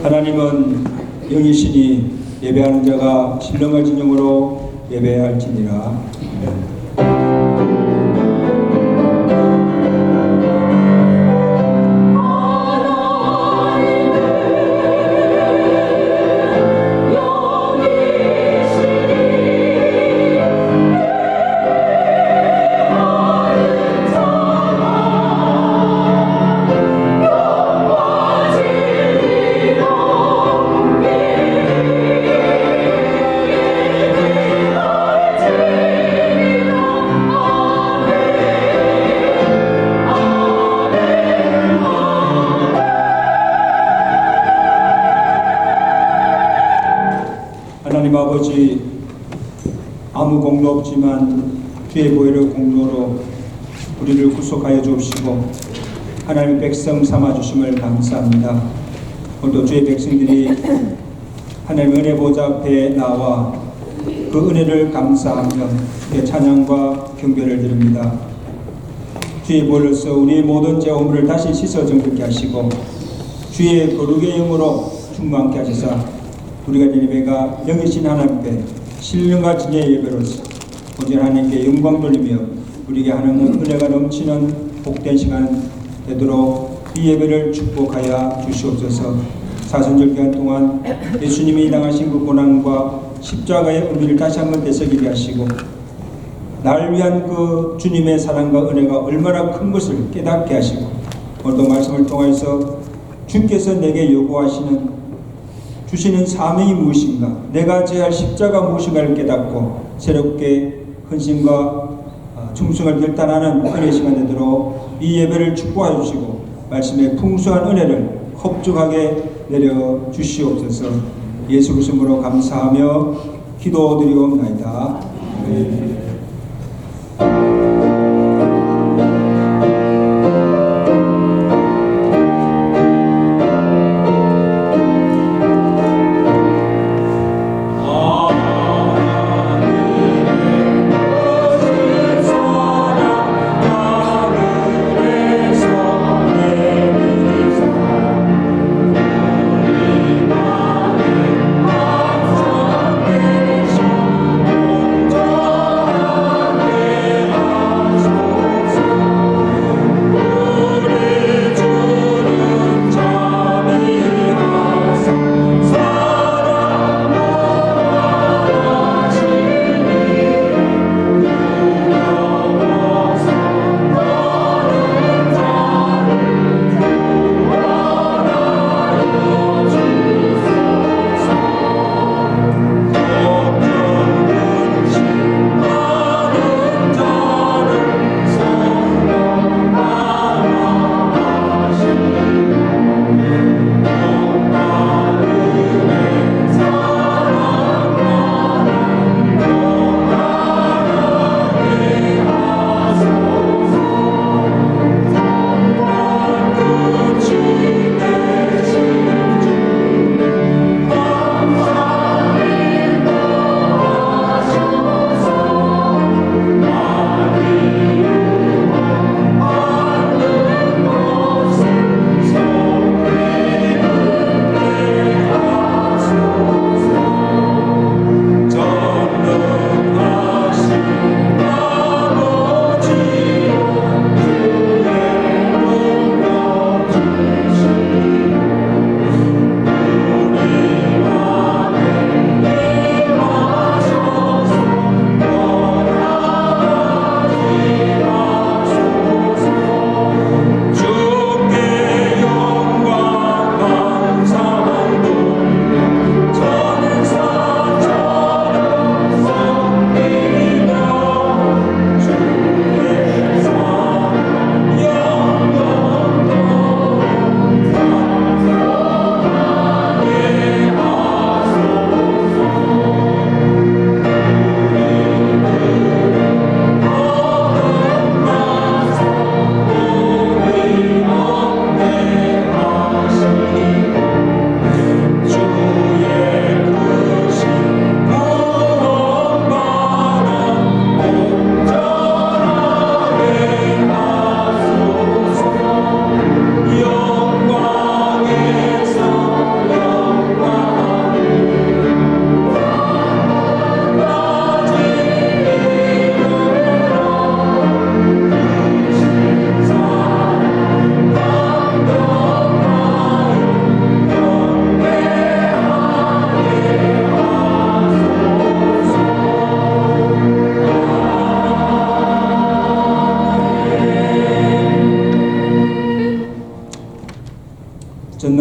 하나님은 영이시니 예배하는 자가 신령한 진영으로 예배할지니라. 하나님 아버지, 아무 공로 없지만 주의 보혈의 공로로 우리를 구속하여 주옵시고 하나님의 백성 삼아주심을 감사합니다. 오늘도 주의 백성들이 하나님의 은혜 보좌 앞에 나와 그 은혜를 감사하며 주의 찬양과 경배를 드립니다. 주의 보혈로서 우리의 모든 죄 허물을 다시 씻어 정결케 하시고 주의 거룩의 영으로 충만케 하시사 우리가 드린 예배가 영이신 하나님께 신령과 진의 예배로서 오직 하나님께 영광 돌리며 우리에게 하나님의 은혜가 넘치는 복된 시간 되도록 이 예배를 축복하여 주시옵소서. 사순절기간 동안 예수님이 당하신 그 고난과 십자가의 의미를 다시 한번 되새기게 하시고 나를 위한 그 주님의 사랑과 은혜가 얼마나 큰 것을 깨닫게 하시고 오늘도 말씀을 통해서 주께서 내게 요구하시는 주시는 사명이 무엇인가, 내가 져야 할 십자가 무엇인가를 깨닫고 새롭게 헌신과 충성을 결단하는 은혜 시간 되도록 이 예배를 축복하여 주시고 말씀의 풍성한 은혜를 흡족하게 내려 주시옵소서. 예수 그리스도로 감사하며 기도드리옵나이다. 아멘. Oh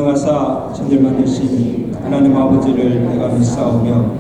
전능하사 천지를 만드신 하나님 아버지를 내가 믿사오며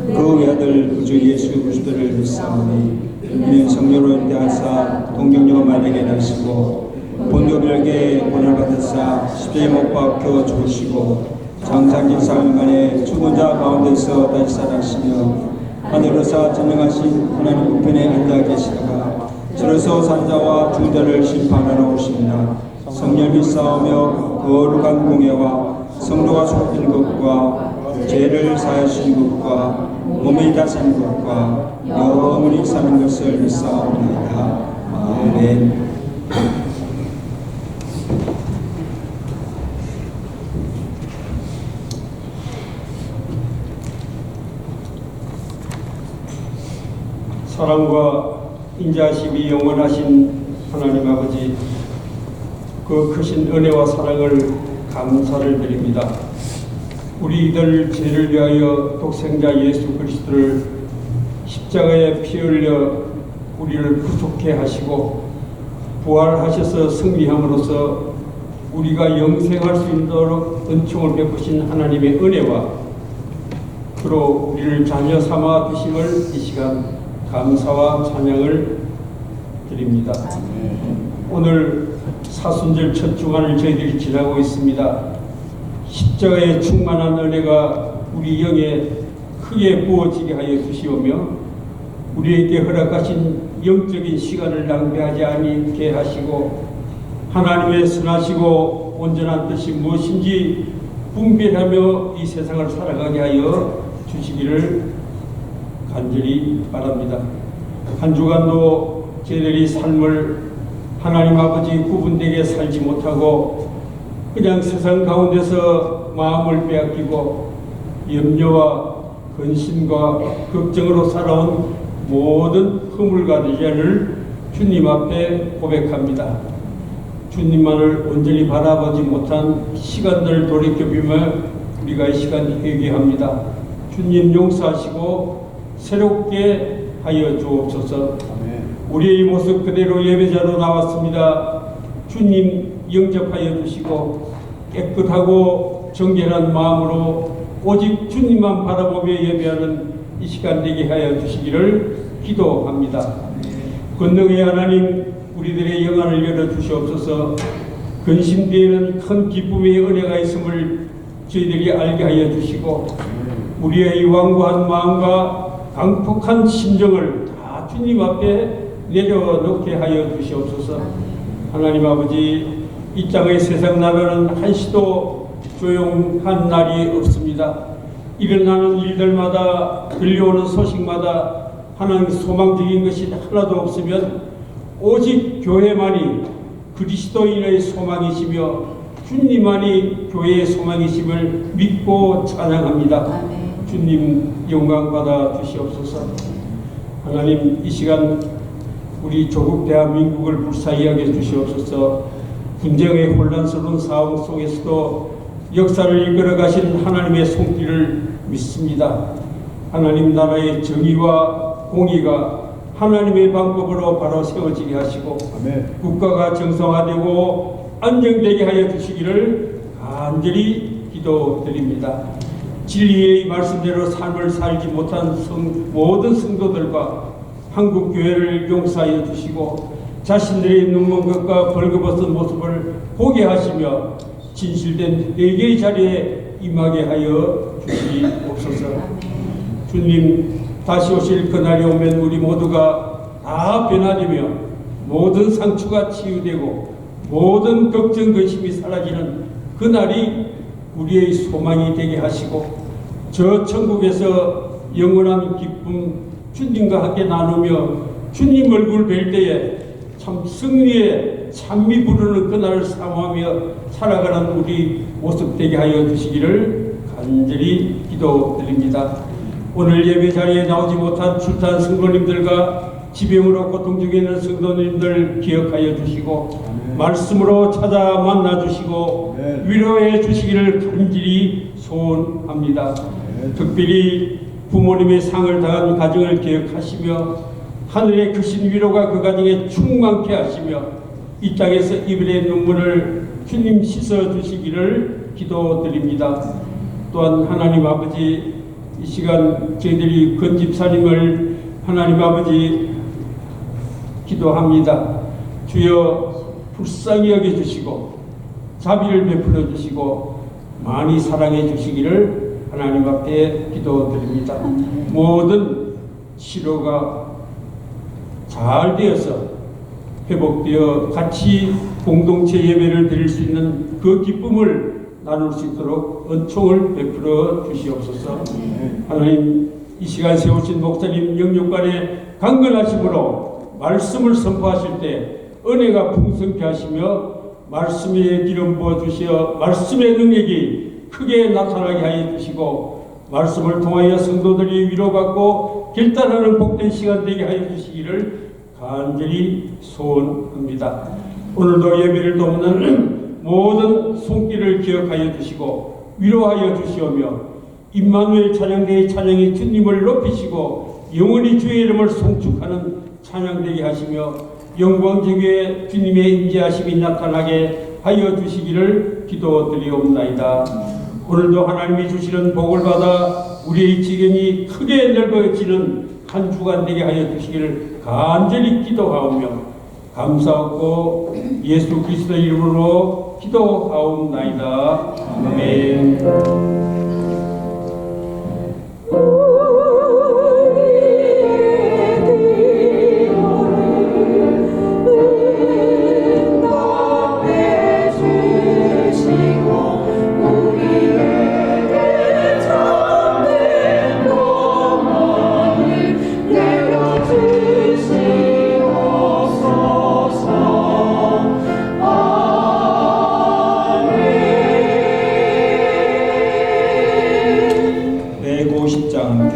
그 외아들 구주 예수 그리스도를 믿사오니 이는 성령으로 인도하사 동정녀 마리아에게 나시고 본교 별개의 본을 받으사 십자가에 못 박혀 죽으시고 장사진 사흘 만에 죽은 자 가운데서 다시 살아시며 하늘에서 전능하신 하나님 우편에 앉아 계시다가 저로서 산자와 죽은 자를 심판하러 오십니다. 성령 믿사오며 거룩한 공예와 성도가 속된 것과 죄를 사하시는 것과 몸이 다스리는 것과 영원히 사는 것을 믿사옵나이다. 아멘. 사랑과 인자하심이 영원하신 하나님 아버지, 그 크신 은혜와 사랑을 감사를 드립니다. 우리들 죄를 위하여 독생자 예수 그리스도를 십자가에 피 흘려 우리를 구속해 하시고 부활하셔서 승리함으로써 우리가 영생할 수 있도록 은총을 베푸신 하나님의 은혜와 그로 우리를 자녀 삼아 두심을 이 시간 감사와 찬양을 드립니다. 오늘 사순절 첫 주간을 저희들이 지나고 있습니다. 십자가의 충만한 은혜가 우리 영에 크게 부어지게 하여 주시오며 우리에게 허락하신 영적인 시간을 낭비하지 않게 하시고 하나님의 선하시고 온전한 뜻이 무엇인지 분별하며 이 세상을 살아가게 하여 주시기를 간절히 바랍니다. 한 주간도 저희들이 삶을 하나님 아버지 구분되게 살지 못하고 그냥 세상 가운데서 마음을 빼앗기고 염려와 근심과 걱정으로 살아온 모든 허물과 죄를 주님 앞에 고백합니다. 주님만을 온전히 바라보지 못한 시간들을 돌이켜보며 우리가 이 시간 회개합니다. 주님 용서하시고 새롭게 하여 주옵소서. 우리의 모습 그대로 예배자로 나왔습니다. 주님 영접하여 주시고 깨끗하고 정결한 마음으로 오직 주님만 바라보며 예배하는 이 시간 되게 하여 주시기를 기도합니다. 권능의 하나님, 우리들의 영안을 열어주시옵소서. 근심 뒤에는 큰 기쁨의 은혜가 있음을 저희들이 알게 하여 주시고 우리의 완고한 마음과 강폭한 심정을 다 주님 앞에 내려놓게 하여 주시옵소서. 하나님 아버지, 이 땅의 세상 나라는 한시도 조용한 날이 없습니다. 일어나는 일들마다 들려오는 소식마다 하나님 소망적인 것이 하나도 없으면 오직 교회만이 그리스도인의 소망이시며 주님만이 교회의 소망이심을 믿고 찬양합니다. 주님 영광 받아 주시옵소서. 하나님, 이 시간 우리 조국 대한민국을 불사이하게 해주시옵소서. 분쟁의 혼란스러운 상황 속에서도 역사를 이끌어 가신 하나님의 손길을 믿습니다. 하나님 나라의 정의와 공의가 하나님의 방법으로 바로 세워지게 하시고 국가가 정상화되고 안정되게 하여 주시기를 간절히 기도드립니다. 진리의 말씀대로 삶을 살지 못한 모든 성도들과 한국 교회를 용서하여 주시고 자신들의 눈먼 것과 벌거벗은 모습을 보게 하시며 진실된 회개의 자리에 임하게 하여 주시옵소서. 주님, 다시 오실 그날이 오면 우리 모두가 다 변화되며 모든 상처가 치유되고 모든 걱정 근심이 사라지는 그날이 우리의 소망이 되게 하시고 저 천국에서 영원한 기쁨 주님과 함께 나누며 주님 얼굴 뵐 때에 참 승리의 찬미 부르는 그날을 사모하며 살아가는 우리 모습 되게 하여 주시기를 간절히 기도드립니다. 오늘 예배 자리에 나오지 못한 출타한 성도님들과 지병으로 고통 중에 있는 성도님들 기억하여 주시고 말씀으로 찾아 만나 주시고 위로해 주시기를 간절히 소원합니다. 특별히 부모님의 상을 당한 가정을 기억하시며 하늘의 크신 위로가 그 가정에 충만케 하시며 이 땅에서 이별의 눈물을 주님 씻어 주시기를 기도드립니다. 또한 하나님 아버지, 이 시간 저희들이 건집사님을 하나님 아버지 기도합니다. 주여 불쌍히 여겨주시고 자비를 베풀어 주시고 많이 사랑해 주시기를 하나님 앞에 기도드립니다. 모든 치료가 잘 되어서 회복되어 같이 공동체 예배를 드릴 수 있는 그 기쁨을 나눌 수 있도록 은총을 베풀어 주시옵소서. 하나님, 이 시간 세우신 목사님 영육간의 강건하심으로 말씀을 선포하실 때 은혜가 풍성케 하시며 말씀에 기름 부어 주시어 말씀의 능력이 크게 나타나게 하여 주시고 말씀을 통하여 성도들이 위로받고 결단하는 복된 시간 되게 하여 주시기를 간절히 소원합니다. 오늘도 예배를 돕는 모든 손길을 기억하여 주시고 위로하여 주시오며 임마누엘 찬양대의 찬양이 주님을 높이시고 영원히 주의 이름을 송축하는 찬양되게 하시며 영광제교에 주님의 인자하심이 나타나게 하여 주시기를 기도드리옵나이다. 오늘도 하나님이 주시는 복을 받아 우리의 지경이 크게 넓어지는 한 주간 되게 하여 주시기를 간절히 기도하오며 감사하고 예수 그리스도의 이름으로 기도하옵나이다. 아멘. 레고 10장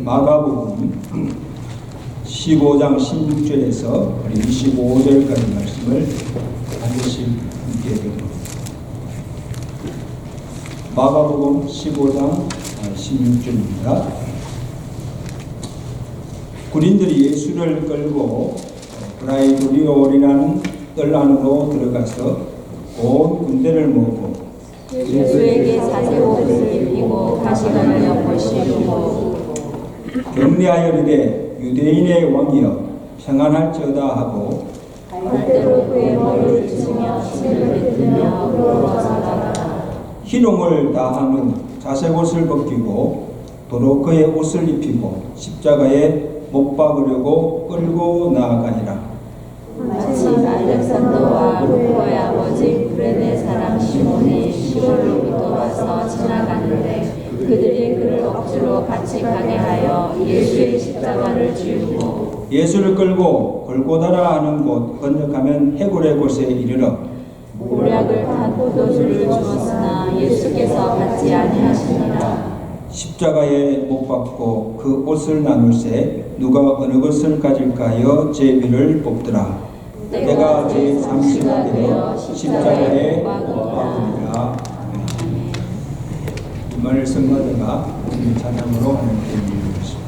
마가복음 15장 16절에서 25절까지 말씀을 반드시 함께 읽어드립니다. 마가복음 15장 16절입니다. 군인들이 예수를 끌고 브라이도리올이라는 뜰 안으로 들어가서 온 군대를 모으고 예수에게 사제옷을 입히고 가시관을 엮고 씌우고 격려하여 이르되 유대인의 왕이여 평안할지어다 하고 갈대로 그의 머리를 치며 침을 뱉으며 울어서 나가라. 희롱을 다한 후 자색옷을 벗기고 도로 그의 옷을 입히고 십자가에 못 박으려고 끌고 나아가니라. 마침 알렉산더와 루포의 아버지 브레네 사람 시몬이 시골로부터 와서 지나가는데 그들이 그를 억지로 같이 가게 하여 예수의 십자가를 지우고 예수를 끌고 골고다라 하는 곳 건너가면 해골의 곳에 이르러 모략을 탄 포도주를 주었으나 예수께서 받지 아니하시니라. 십자가에 못 박고 그 옷을 나눌세 누가 어느 것을 가질까 하여 제비를 뽑더라. 내가 제3시가 되어 십자가에 못 박으리라. 이 말씀마다가 찬양으로 하나님께 드리겠습니다.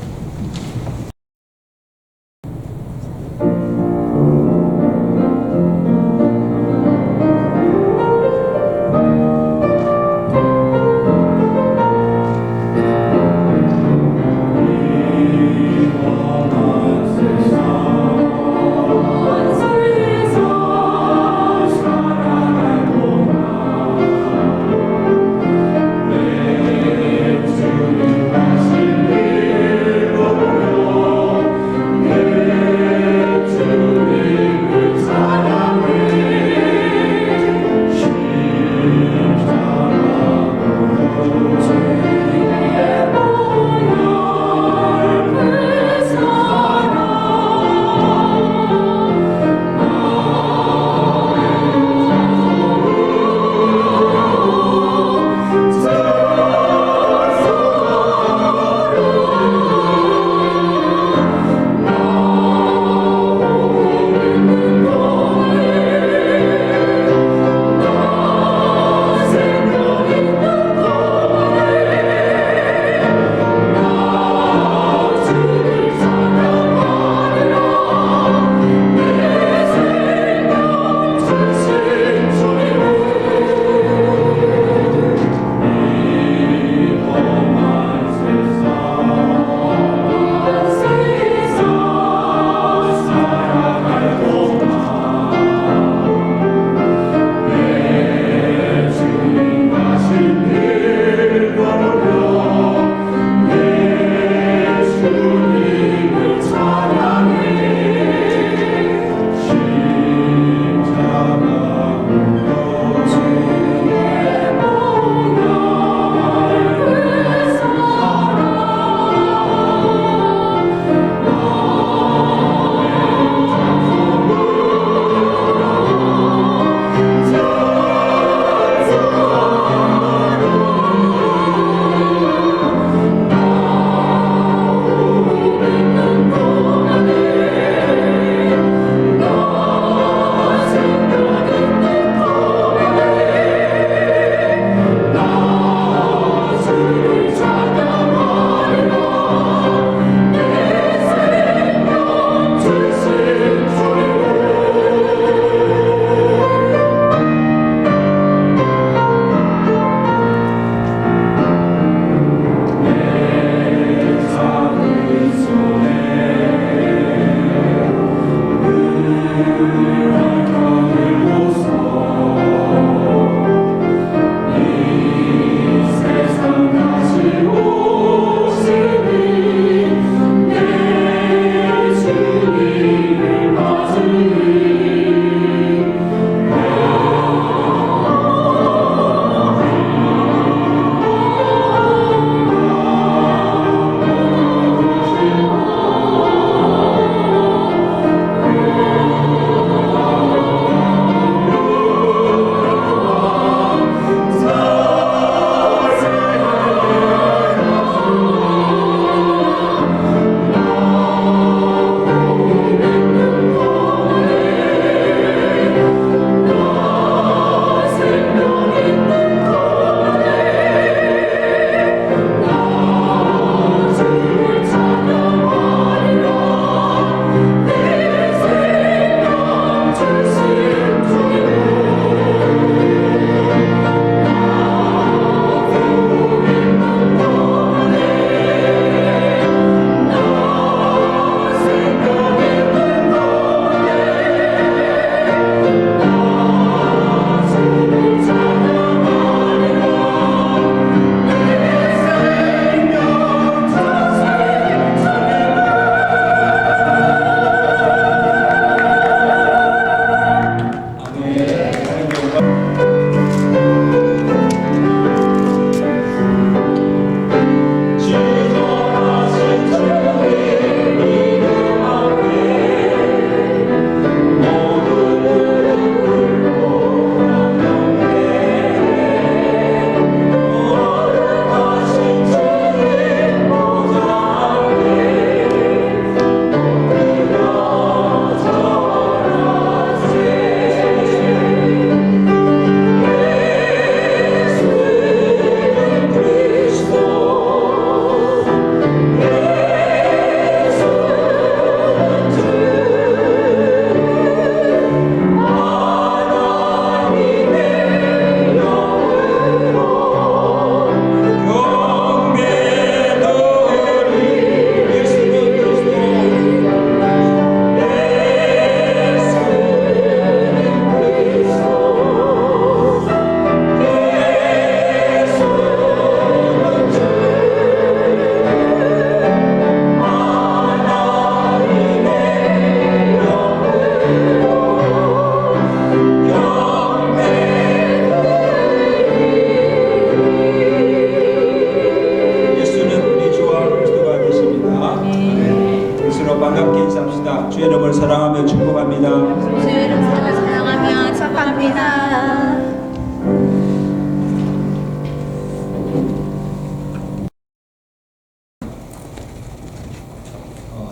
서로 반갑게 인사합시다. 주의 이름을 사랑하며 축복합니다. 주의 이름 사랑하며 축복합니다.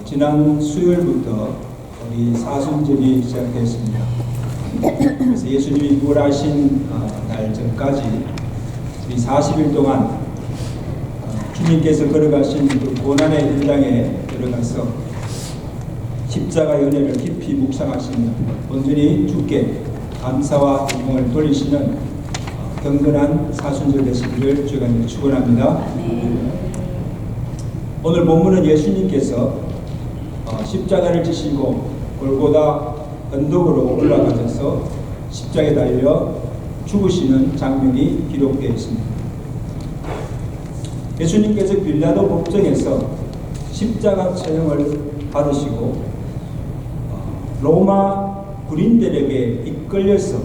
지난 수요일부터 우리 사순절이 시작됐습니다. 그래서 예수님이 부활하신 날 전까지 우리 40일 동안 주님께서 걸어가신 그 고난의 현장에 들어가서 십자가의 은혜를 깊이 묵상하시며 온전히 주께 감사와 영광을 돌리시는 경건한 사순절 되시기를 주가 축원합니다. 오늘 본문은 예수님께서 십자가를 지시고 골고다 언덕으로 올라가셔서 십자가에 달려 죽으시는 장면이 기록되어 있습니다. 예수님께서 빌라도 법정에서 십자가 처형을 받으시고 로마 군인들에게 이끌려서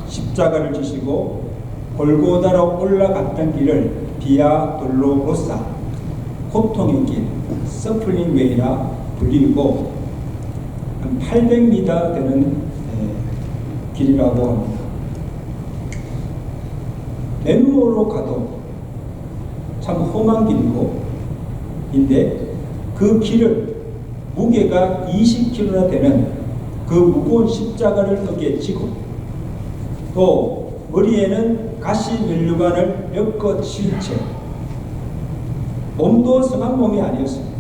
십자가를 지시고 골고다로 올라갔던 길을 비아 돌로로사 고통의 길, 서플링 웨이라 불리고 한 800m 되는 길이라고 합니다. 맨모로 가도 참 험한 길이고 인데 그 길을 무게가 20kg나 되는 그 무거운 십자가를 어깨에 지고 또 머리에는 가시 면류관을 엮어 치운 채 몸도 성한 몸이 아니었습니다.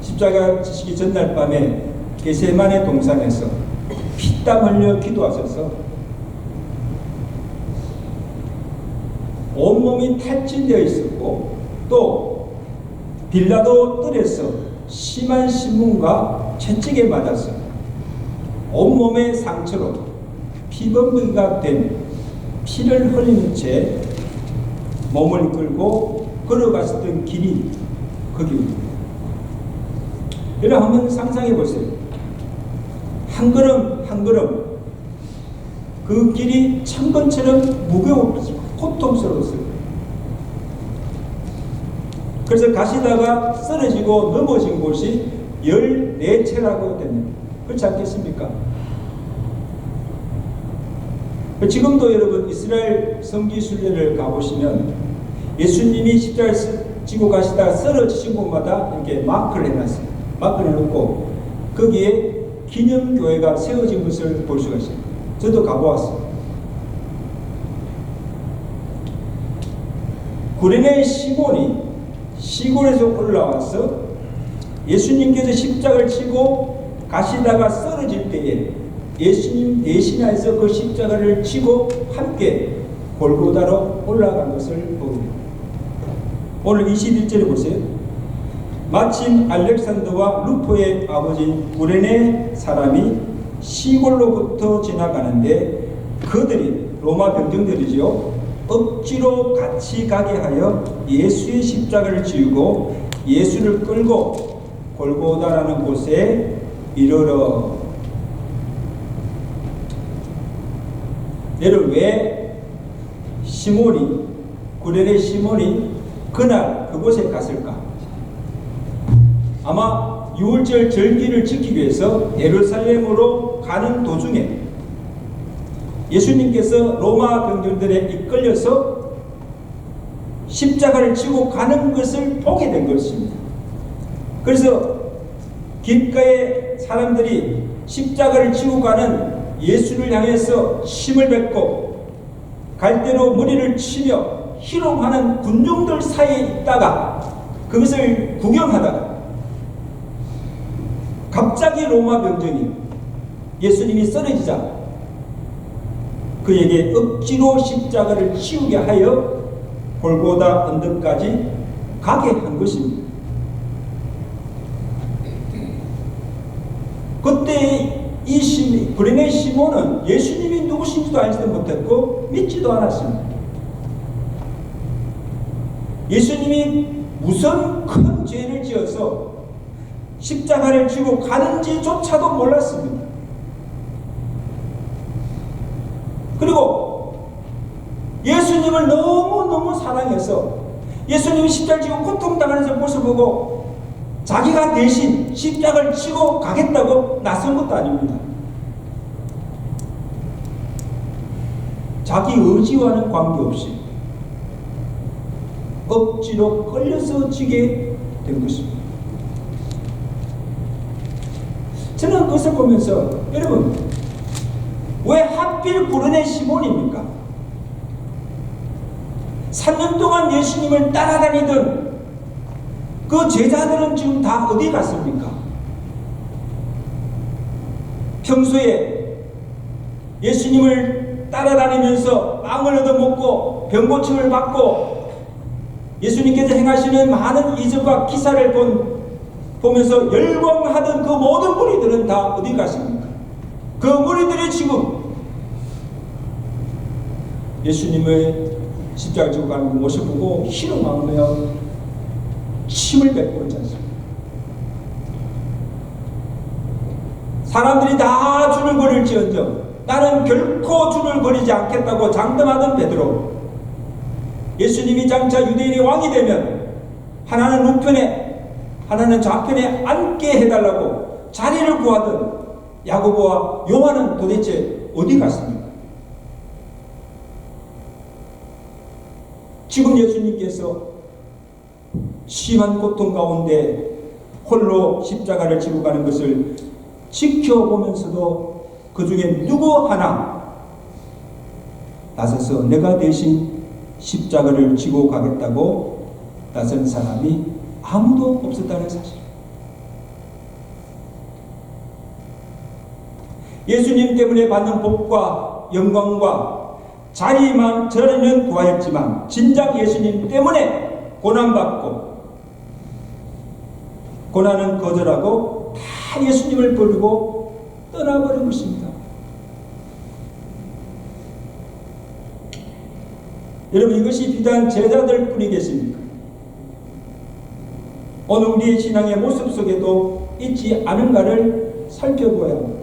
십자가 지시기 전날 밤에 게세마네 동산에서 피땀 흘려 기도하셔서 온몸이 탈진되어 있었고 또 빌라도 뜰에서 심한 신문과 채찍에 맞았어 온몸에 상처로 피범벅이가 된 피를 흘리는 채 몸을 끌고 걸어갔었던 길이 그 길입니다. 여러분 한번 상상해 보세요. 한 걸음 한 걸음 그 길이 천근처럼 무거웠고 고통스러웠어요. 그래서 가시다가 쓰러지고 넘어진 곳이 14채라고 됩니다. 그렇지 않겠습니까? 지금도 여러분 이스라엘 성지순례를 가보시면 예수님이 십자가를 지고 가시다가 쓰러지신 곳마다 이렇게 마크를 해놨어요. 마크를 해놓고 거기에 기념교회가 세워진 것을 볼 수가 있어요. 저도 가보았어요. 구레네 시몬이 시골에서 올라와서 예수님께서 십자가를 지고 가시다가 쓰러질 때에 예수님 대신하여서 그 십자가를 지고 함께 골고다로 올라간 것을 보게 됩니다. 오늘 21절에 보세요. 마침 알렉산더와 루포의 아버지인 구레네 사람이 시골로부터 지나가는데 그들이 로마 병정들이지요. 억지로 같이 가게 하여 예수의 십자가를 지우고 예수를 끌고 골고다라는 곳에 이르러. 여러분 왜 시몬이 구레네 시몬이 그날 그곳에 갔을까? 아마 유월절 절기를 지키기 위해서 예루살렘으로 가는 도중에 예수님께서 로마 병정들에 이끌려서 십자가를 지고 가는 것을 보게 된 것입니다. 그래서 길가에 사람들이 십자가를 지고 가는 예수를 향해서 침을 뱉고 갈대로 머리를 치며 희롱하는 군중들 사이에 있다가 그것을 구경하다가 갑자기 로마 병정이 예수님이 쓰러지자 그에게 억지로 십자가를 치우게 하여 골고다 언덕까지 가게 한 것입니다. 그때 이 구레네 시몬은 예수님이 누구신지도 알지도 못했고 믿지도 않았습니다. 예수님이 무슨 큰 죄를 지어서 십자가를 지고 가는지조차도 몰랐습니다. 그리고 예수님을 너무너무 사랑해서 예수님이 십자가를 지고 고통당하는 모습을 보고 자기가 대신 십자가를 지고 가겠다고 나선 것도 아닙니다. 자기 의지와는 관계없이 억지로 끌려서 지게 된 것입니다. 저는 그것을 보면서 여러분, 왜 하필 구레네 시몬입니까? 3년 동안 예수님을 따라다니던 그 제자들은 지금 다 어디 갔습니까? 평소에 예수님을 따라다니면서 빵을 얻어먹고 병고침을 받고 예수님께서 행하시는 많은 이적과 기사를 보면서 열광하던 그 모든 무리들은 다 어디 갔습니까? 그 무리들이 지금 예수님의 십자가를 지고 가는 그 모습을 보고 희롱하며 침을 뱉고 있지 않습니까? 사람들이 다 줄을 거릴지언정 나는 결코 줄을 거리지 않겠다고 장담하던 베드로, 예수님이 장차 유대인의 왕이 되면 하나는 우편에 하나는 좌편에 앉게 해달라고 자리를 구하던 야고보와 요한은 도대체 어디 갔습니까? 지금 예수님께서 심한 고통 가운데 홀로 십자가를 지고 가는 것을 지켜보면서도 그 중에 누구 하나 나서서 내가 대신 십자가를 지고 가겠다고 나선 사람이 아무도 없었다는 사실. 예수님 때문에 받는 복과 영광과 자리만 저리는 구하였지만 진작 예수님 때문에 고난받고 고난은 거절하고 다 예수님을 버리고 떠나버린 것입니다. 여러분, 이것이 비단 제자들 뿐이겠습니까? 오늘 우리의 신앙의 모습 속에도 있지 않은가를 살펴보아야 합니다.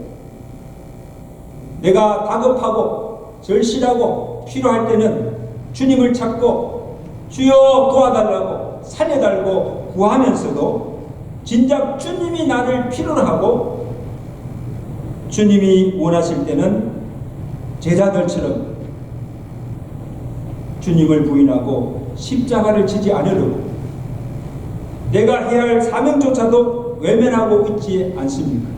내가 다급하고 절실하고 필요할 때는 주님을 찾고 주여 도와달라고 살려달라고 구하면서도 진작 주님이 나를 필요로 하고 주님이 원하실 때는 제자들처럼 주님을 부인하고 십자가를 지지 않으려고 내가 해야 할 사명조차도 외면하고 있지 않습니까?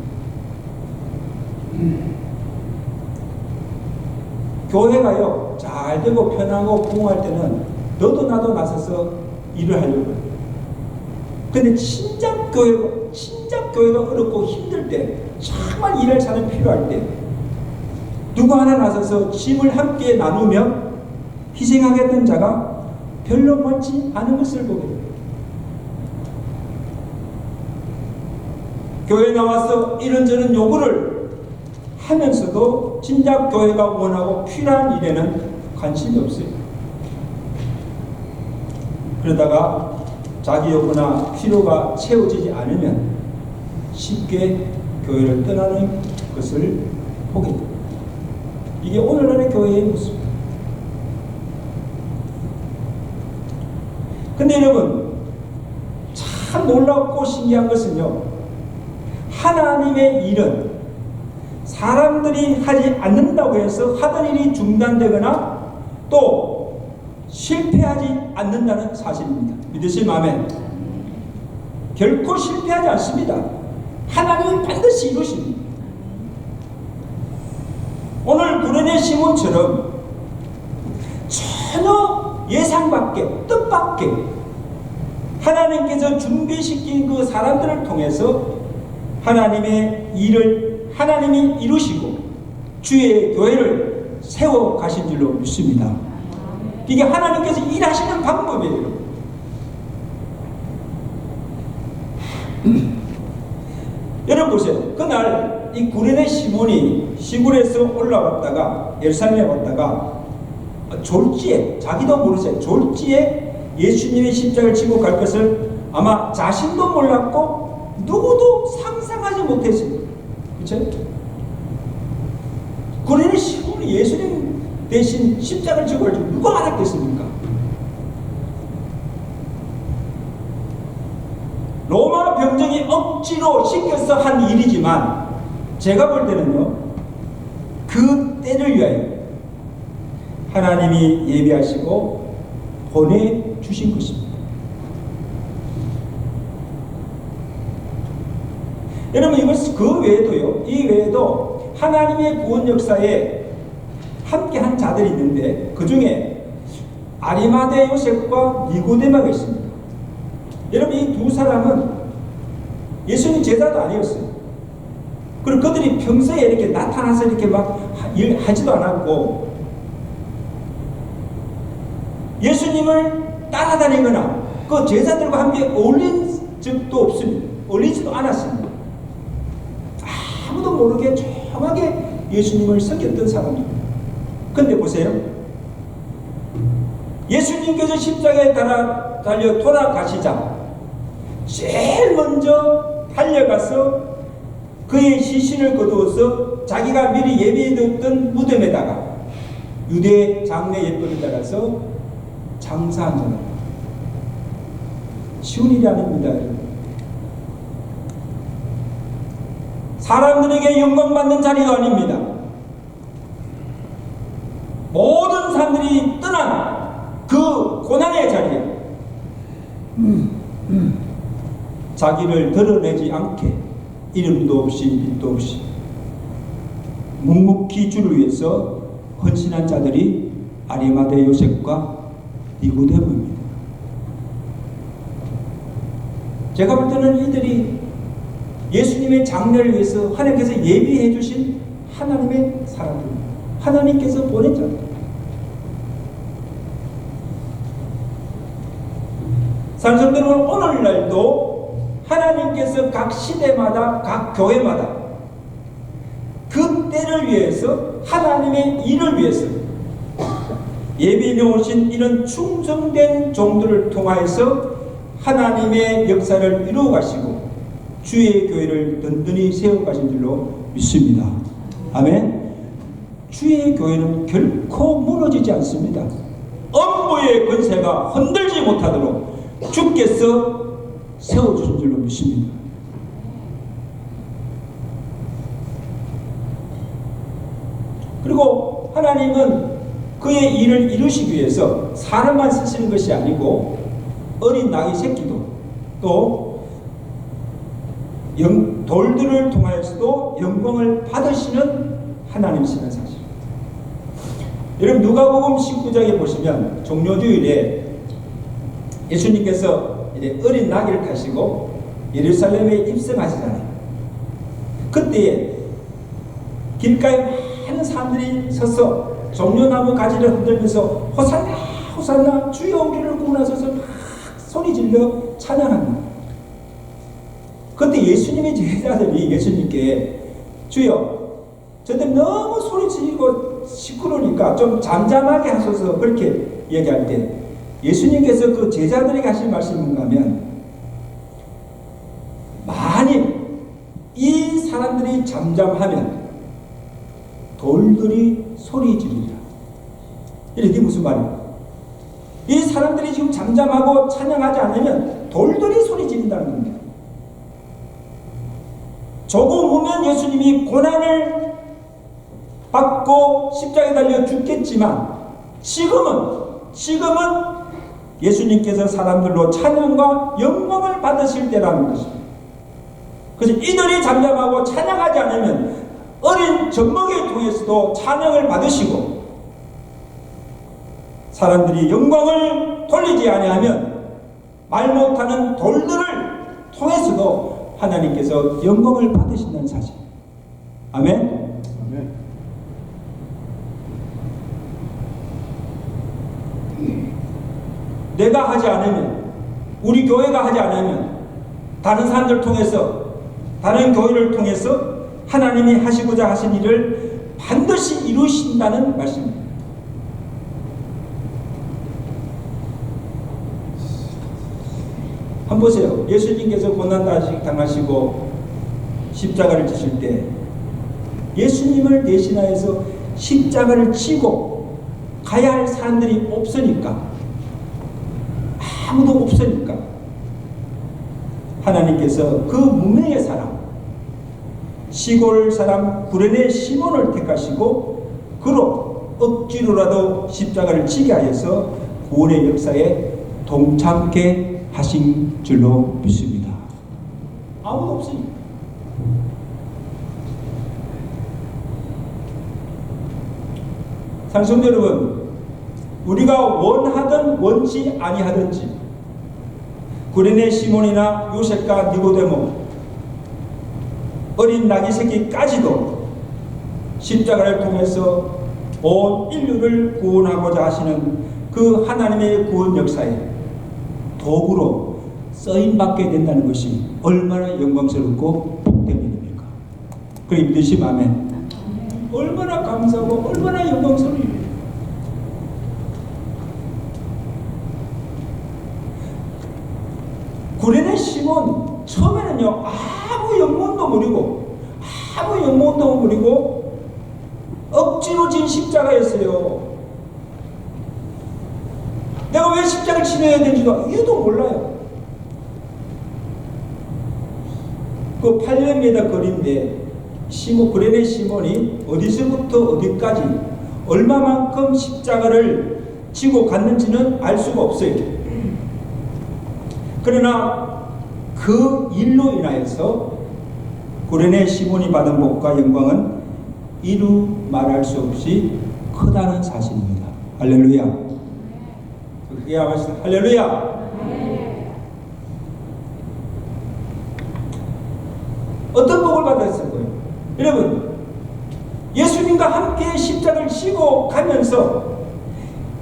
교회가요, 잘 되고 편하고 부흥할 때는 너도 나도 나서서 일을 하려고 해요. 근데 진작 교회가 어렵고 힘들 때, 정말 일할 사람이 필요할 때 누구 하나 나서서 짐을 함께 나누며 희생하겠다는 자가 별로 많지 않은 것을 보게 됩니다. 교회에 나와서 이런저런 요구를 하면서도 진작 교회가 원하고 필요한 일에는 관심이 없어요. 그러다가 자기 요구나 필요가 채워지지 않으면 쉽게 교회를 떠나는 것을 보게 됩니다. 이게 오늘날의 교회의 모습입니다. 근데 여러분, 참 놀랍고 신기한 것은요, 하나님의 일은 사람들이 하지 않는다고 해서 하던 일이 중단되거나 또 실패하지 않는다는 사실입니다. 믿으실 아멘. 결코 실패하지 않습니다. 하나님은 반드시 이루십니다. 오늘 구레네 시몬처럼 전혀 예상 밖에 뜻밖의 하나님께서 준비시킨 그 사람들을 통해서 하나님의 일을 하나님이 이루시고 주의 교회를 세워 가신 줄로 믿습니다. 이게 하나님께서 일하시는 방법이에요. 여러분 보세요. 그날 이 구레네 시몬이 시골에서 올라왔다가 예루살렘에 왔다가 졸지에, 자기도 모르세요, 졸지에 예수님의 십자가를 지고 갈 것을 아마 자신도 몰랐고 누구도 상상하지 못했어요. 그렇죠? 구레네 시몬이 예수님 대신 십자가를 지고 갈 줄 누가 알았겠습니까? 로마 고통과 병정이 억지로 시켜서 한 일이지만 제가 볼 때는요, 그 때를 위하여 하나님이 예비하시고 보내주신 것입니다. 여러분, 이것 그 외에도요, 이 외에도 하나님의 구원 역사에 함께한 자들이 있는데 그 중에 아리마대 요셉과 니고데마가 있습니다. 여러분, 이 두 사람은 예수님 제자도 아니었어요. 그리고 그들이 평소에 이렇게 나타나서 이렇게 막 일하지도 않았고 예수님을 따라다니거나 그 제자들과 함께 어울린 적도 없습니다. 어울리지도 않았습니다. 아무도 모르게 조용하게 예수님을 섬겼던 사람입니다. 근데 보세요. 예수님께서 십자가에 달려 돌아가시자 제일 먼저 달려가서 그의 시신을 거두어서 자기가 미리 예비해뒀던 무덤에다가 유대 장례 예법에 따라서 장사한 자입니다. 쉬운 일이 아닙니다. 사람들에게 영광받는 자리도 아닙니다. 모든 사람들이 떠난 그 고난의 자리에 자기를 드러내지 않게 이름도 없이 빛도 없이 묵묵히 주를 위해서 헌신한 자들이 아리마대 요셉과 니고데모입니다. 제가 볼 때는 이들이 예수님의 장례를 위해서 하나님께서 예비해 주신 하나님의 사람들입니다. 하나님께서 보낸 자들. 사랑하는 여러분, 오늘날도 하나님께서 각 시대마다 각 교회마다 그 때를 위해서 하나님의 일을 위해서 예비해 오신 이런 충성된 종들을 통하여서 하나님의 역사를 이루어 가시고 주의 교회를 든든히 세워 가신 줄로 믿습니다. 아멘. 주의 교회는 결코 무너지지 않습니다. 엄부의 권세가 흔들지 못하도록 주께서 세워주신 줄로 믿습니다. 그리고 하나님은 그의 일을 이루시기 위해서 사람만 쓰시는 것이 아니고 어린 나귀 새끼도 또 돌들을 통하여서도 영광을 받으시는 하나님이시는 사실. 여러분, 누가복음 19장에 보시면 종료주일에 예수님께서 이제 어린 나귀를 타시고 예루살렘에 입성하시잖아요. 그때에 길가에 많은 사람들이 서서 종려나무 가지를 흔들면서 호산나 호산나 주여 우리를 구원하소서 막 소리 질러 찬양합니다. 그때 예수님의 제자들이 예수님께 주여 저들 너무 소리 지르고 시끄러우니까 좀 잠잠하게 하소서 그렇게 얘기할 때 예수님께서 그 제자들에게 하신 말씀이 뭔가 하면 만일 이 사람들이 잠잠하면 돌들이 소리 지르리라. 이게 무슨 말이에요? 이 사람들이 지금 잠잠하고 찬양하지 않으면 돌들이 소리 지른다는 겁니다. 조금 후면 예수님이 고난을 받고 십자가에 달려 죽겠지만 지금은 예수님께서 사람들로 찬양과 영광을 받으실 때라는 것입니다. 그래서 이들이 잠잠하고 찬양하지 않으면 어린 젖먹이를 통해서도 찬양을 받으시고 사람들이 영광을 돌리지 아니하면 말 못하는 돌들을 통해서도 하나님께서 영광을 받으신다는 사실. 아멘. 아멘. 내가 하지 않으면, 우리 교회가 하지 않으면 다른 사람들 통해서, 다른 교회를 통해서 하나님이 하시고자 하신 일을 반드시 이루신다는 말씀입니다. 한번 보세요. 예수님께서 고난당하시고 십자가를 지실 때 예수님을 대신하여서 십자가를 지고 가야 할 사람들이 없으니까, 아무도 없으니까 하나님께서 그 무명의 사람, 시골 사람 구레네 시몬을 택하시고 그로 억지로라도 십자가를 지게 하여서 구원의 역사에 동참케 하신 줄로 믿습니다. 아무도 없으니까. 상성도 여러분, 우리가 원하든 원치 아니하든지 구레네 시몬이나 요셉과 니고데모, 어린 나귀 새끼까지도 십자가를 통해서 온 인류를 구원하고자 하시는 그 하나님의 구원 역사에 도구로 쓰임받게 된다는 것이 얼마나 영광스럽고 복된 일입니까? 그래 믿으시 아멘. 얼마나 감사하고 얼마나 영광스러운 일입니까? 구레네 시몬 처음에는요 아무 영문도 모르고 억지로 진 십자가였어요. 내가 왜 십자가를 지내야 되는지도 이유도 몰라요. 그 800m 거리인데 구레네 시몬이 어디서부터 어디까지 얼마만큼 십자가를 지고 갔는지는 알 수가 없어요. 그러나 그 일로 인하여서 구레네 시몬이 받은 복과 영광은 이루 말할 수 없이 크다는 사실입니다. 할렐루야. 그게 아마도 할렐루야. 어떤 복을 받았을 거예요? 여러분, 예수님과 함께 십자가를 지고 가면서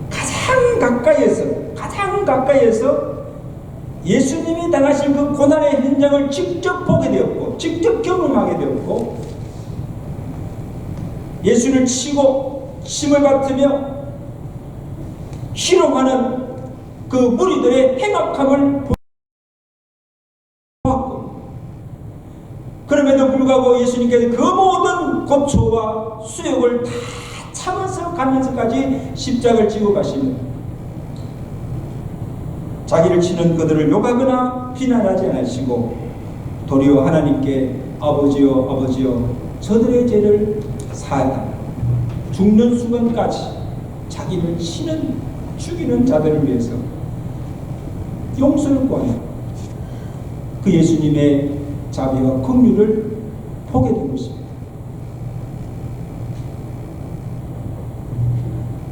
가장 가까이에서 예수님이 당하신 그 고난의 현장을 직접 보게 되었고 직접 경험하게 되었고 예수를 치고 침을 받으며 희롱하는 그 무리들의 행악함을 보았고 그럼에도 불구하고 예수님께서 그 모든 고초와 수욕을 다 참아서 가면서까지 십자가를 지고 가시는 자기를 치는 그들을 욕하거나 비난하지 않으시고 도리어 하나님께 아버지여 저들의 죄를 사하라 죽는 순간까지 자기를 치는 죽이는 자들을 위해서 용서를 구하여 그 예수님의 자비와 긍휼을 보게 된 것입니다.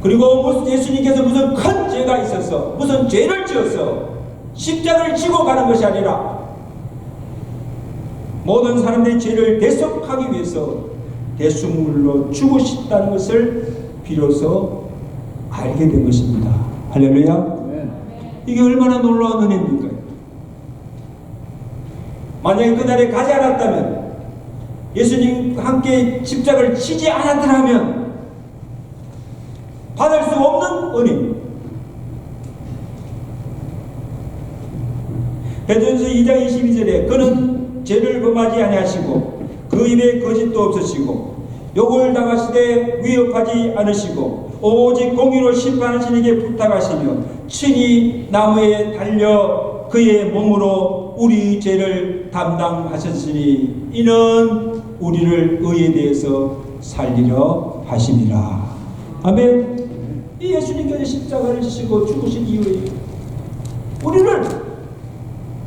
그리고 예수님께서 무슨 큰 죄가 있어서 무슨 죄를 지어서 십자가를 지고 가는 것이 아니라 모든 사람들의 죄를 대속하기 위해서 대속물로 죽으셨다는 것을 비로소 알게 된 것입니다. 할렐루야. 이게 얼마나 놀라운 은혜입니까? 만약에 그날에 가지 않았다면 예수님과 함께 십자가를 치지 않았더라면 받을 수 없는 은혜. 베드로전서 2장 22절에 그는 죄를 범하지 아니하시고 그 입에 거짓도 없으시고 욕을 당하시되 위협하지 않으시고 오직 공의로 심판하시는에게 부탁하시며 친히 나무에 달려 그의 몸으로 우리 죄를 담당하셨으니 이는 우리를 의에 대해서 살리려 하심이라. 아멘. 이 예수님께서 십자가를 지시고 죽으신 이후에 우리를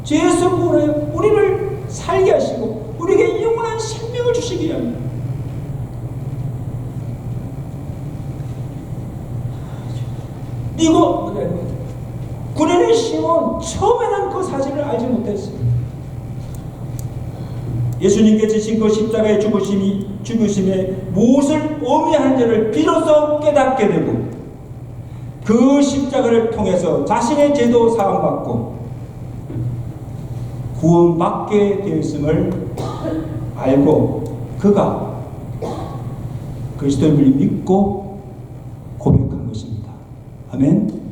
죄에서 구원하여 우리를 살게 하시고 우리에게 영원한 생명을 주시기 위함이다. 구레네 시몬 처음에는 그 사실을 알지 못했어요. 예수님께 지신 그 십자가의 죽으심에 무엇을 의미하는지를 비로소 깨닫게 되고 그 십자가를 통해서 자신의 죄도 사함받고 구원받게 되었음을 알고 그가 그리스도를 믿고 고백한 것입니다. 아멘.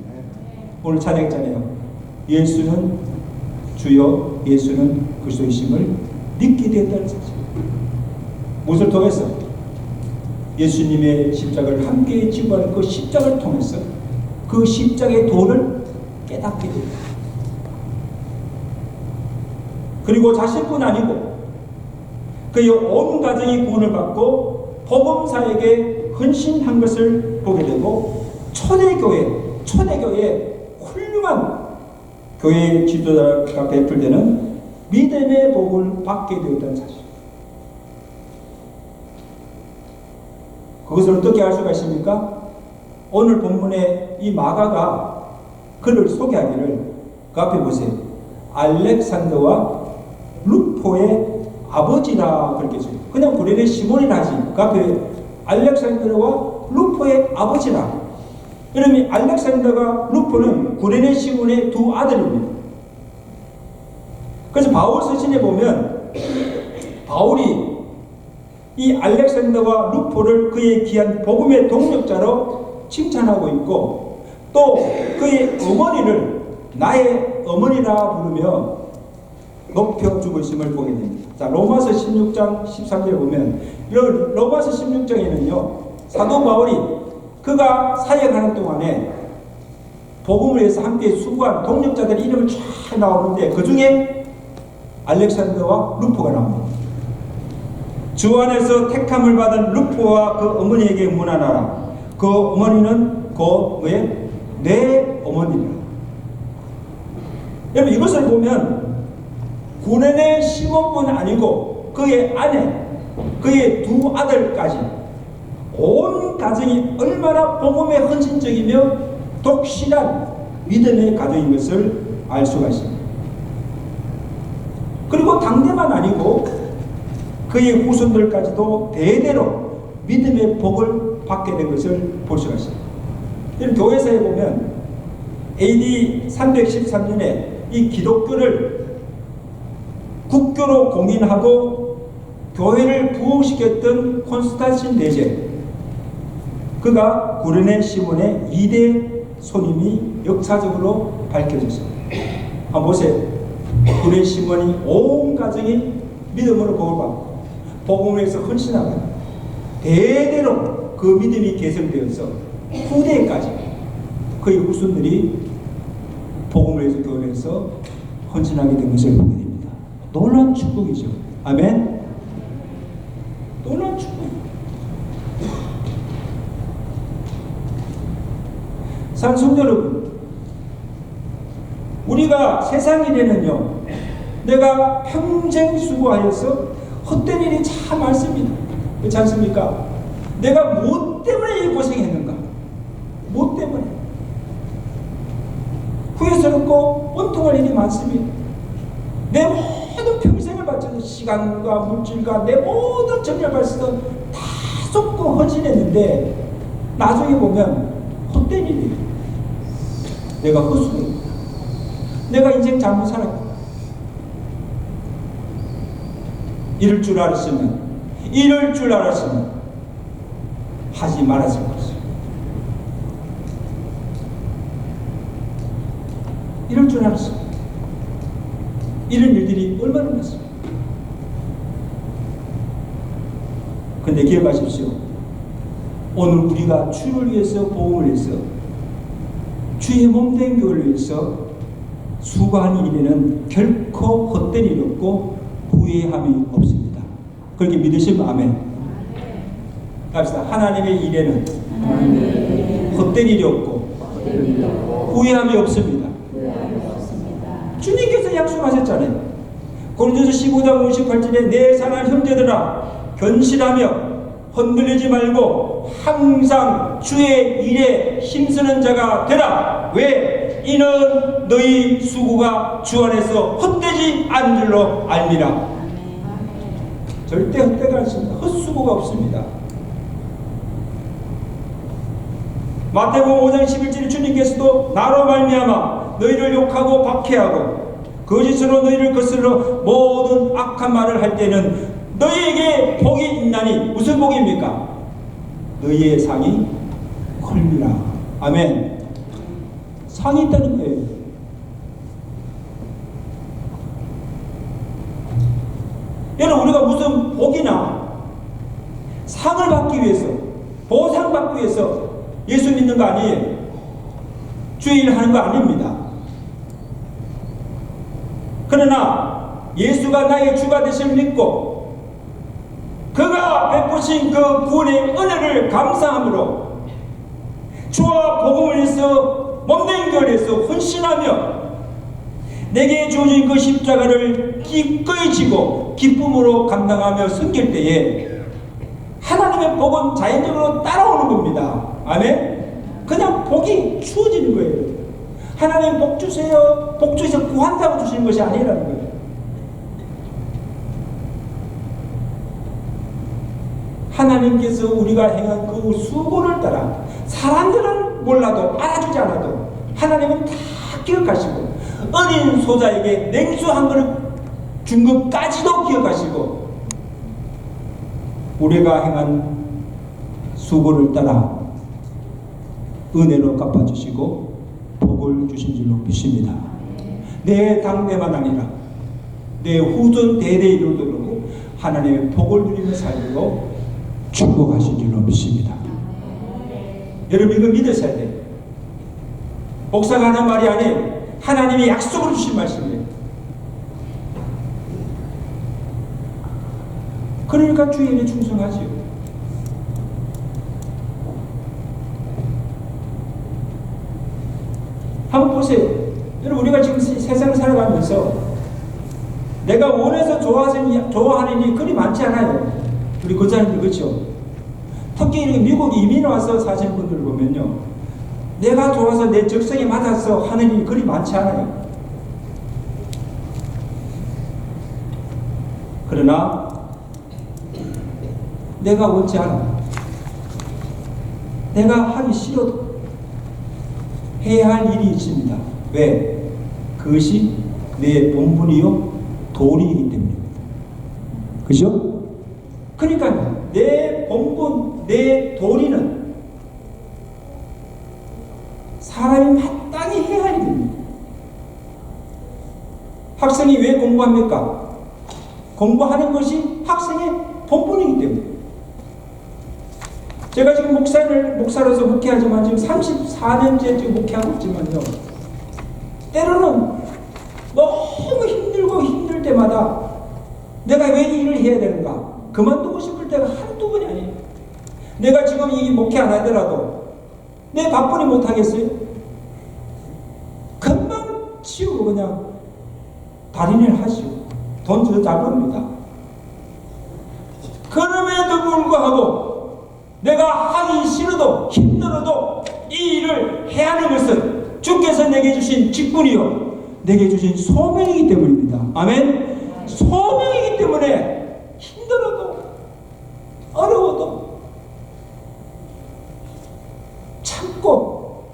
오늘 찬양했잖아요. 예수는 주여, 예수는 그리스도이심을 믿게 되었다는 사실. 무엇을 통해서? 예수님의 십자가를 함께 지고 가는 그 십자가를 통해서 그 십자가의 도를 깨닫게 됩니다. 그리고 자신뿐 아니고 그의 온 가정이 구원을 받고 복음사에게 헌신한 것을 보게 되고 초대교회 훌륭한 교회 지도자가 배출되는 믿음의 복을 받게 되었다는 사실. 그것을 어떻게 알 수가 있습니까? 오늘 본문에 이 마가가 그를 소개하기를 그 앞에 보세요. 알렉산더와 루포의 아버지라 그렇게 써요. 그냥 구레네 시몬이라 하지. 그 앞에 알렉산더와 루포의 아버지라. 그러면 알렉산더가 루포는 구레네 시몬의 두 아들입니다. 그래서 바울 서신에 보면 바울이 이 알렉산더와 루포를 그의 귀한 복음의 동력자로 칭찬하고 있고 또 그의 어머니를 나의 어머니라 부르며 높여주고 있음을 보게 됩니다. 자, 로마서 16장 13절에 보면 로마서 16장에는요 사도 바울이 그가 사역하는 동안에 복음을 위해서 함께 수고한 동력자들 이름을 쫙 나오는데 그 중에 알렉산더와 루포가 나옵니다. 주 안에서 택함을 받은 루포와 그 어머니에게 문안하라. 그 어머니는 곧 내 어머니라. 여러분 이것을 보면 구레네 시몬뿐 아니고 그의 아내, 그의 두 아들까지 온 가정이 얼마나 복음에 헌신적이며 독실한 믿음의 가정인 것을 알 수가 있습니다. 그리고 당대만 아니고 그의 후손들까지도 대대로 믿음의 복을 받게 된 것을 볼 수가 있습니다. 이런 교회사에 보면 AD 313년에 이 기독교를 국교로 공인하고 교회를 부흥시켰던 콘스탄틴 대제, 그가 구레네 시몬의 2대 손님이 역사적으로 밝혀졌습니다. 한번 보세요. 구레네 시몬이 온 가정이 믿음으로 복을 받고 복음을 위해서 헌신하고 대대로 그 믿음이 계승되어서 후대까지 그의 후손들이 복음을 위해서 교회에서 헌신하게 된 것을 보게 됩니다. 놀라운 축복이죠. 아멘. 놀라운 축복. 사랑하는 성도 여러분, 우리가 세상 일에는요 내가 평생 수고하여서 헛된 일이 참 많습니다. 그렇지 않습니까? 내가 무엇 때문에 이 고생했는가? 무엇 때문에? 후회스럽고 원통할 일이 많습니다. 내 모든 평생을 바쳐서 시간과 물질과 내 모든 정력을 바쳐서 다 쏟고 헌신했는데 나중에 보면 헛된 일이에요. 내가 헛수고했다. 내가 인생 잘못 살았다. 이럴 줄 알았으면 하지 말았을 것이다. 이럴 줄 알았어. 이런 일들이 얼마나 많습니까? 근데 기억하십시오. 오늘 우리가 주를 위해서 복음을 위해서 주의 몸된 교회를 위해서 수고하는 일에는 결코 헛된 일이 없고 후회함이 없습니다. 그렇게 믿으시면 아멘. 갑시다. 하나님의 일에는 헛된 일이 없고 후회함이 없습니다. 주님께서 약속하셨잖아요. 고린도서 15장 58절에 내 사랑하는 형제들아 견실하며 흔들리지 말고 항상 주의 일에 힘쓰는 자가 되라. 왜? 이는 너희 수고가 주 안에서 헛되지 않은 줄로 알미라. 절대 헛되가 않습니다. 헛수고가 없습니다. 마태복음 5장 11절에 주님께서도 나로 말미암아 너희를 욕하고 박해하고 거짓으로 너희를 거슬러 모든 악한 말을 할 때는 너희에게 복이 있나니 무슨 복입니까? 너희의 상이 콜미라. 아멘. 상이 있다는 거예요. 여러분 우리가 무슨 복이나 상을 받기 위해서 보상받기 위해서 예수 믿는 거 아니에요. 주의 일 하는 거 아닙니다. 그러나 예수가 나의 주가 되심을 믿고 그가 베푸신 그 구원의 은혜를 감사함으로 주와 복음을 위해서 몸된 교회에서 헌신하며 내게 주어진 그 십자가를 기꺼이 지고 기쁨으로 감당하며 섬길 때에 하나님의 복은 자연적으로 따라오는 겁니다. 아멘? 그냥 복이 주어지는 거예요. 하나님 복 주세요. 복 주셔서 구한다고 주시는 것이 아니라는 거예요. 하나님께서 우리가 행한 그 수고를 따라 사람들은 몰라도 알아주지 않아도 하나님은 다 기억하시고 어린 소자에게 냉수 한 그릇 준 것까지도 기억하시고 우리가 행한 수고를 따라 은혜로 갚아주시고 복을 주신 줄로 믿습니다. 내 당대만 아니라 내 후손 대대에 이르도록 하나님의 복을 누리며 살도록 축복하신 줄로 믿습니다. 여러분 이거 믿으셔야 돼요. 목사가 하는 말이 아니에요. 하나님이 약속을 주신 말씀이에요. 그러니까 주의 일에 충성하지요. 한번 보세요. 여러분 우리가 지금 세상을 살아가면서 내가 원해서 좋아하는 일이 그리 많지 않아요. 우리 교사님들 그렇죠? 특히 미국 이민 와서 사시는 분들을 보면요, 내가 좋아서 내 적성에 맞아서 하는 일이 그리 많지 않아요. 그러나 내가 원치 않아, 내가 하기 싫어도 해야 할 일이 있습니다. 왜? 그것이 내 본분이요 도리이기 때문입니다. 그죠? 그러니까 내 본분, 내 도리는 사람이 마땅히 해야 할 일입니다. 학생이 왜 공부합니까? 공부하는 것이 학생의 본분이기 때문에. 제가 지금 목사로서 목회하지만 지금 34년째 지금 목회하고 있지만요, 때로는 너무 힘들고 힘들 때마다 내가 왜 이 일을 해야 되는가? 그만두고 싶을 때가 한두 번이 아니에요. 내가 지금 이 목회 안 하더라도 내 바쁘니 못하겠어요? 금방 치우고 그냥 달인을 하시고 돈 더 잘 벌입니다. 그럼에도 불구하고 내가 하기 싫어도 힘들어도 이 일을 해야 하는 것은 주께서 내게 주신 직분이요 내게 주신 소명이기 때문입니다. 아멘. 소명이기 때문에 힘들어도 어려워도 참고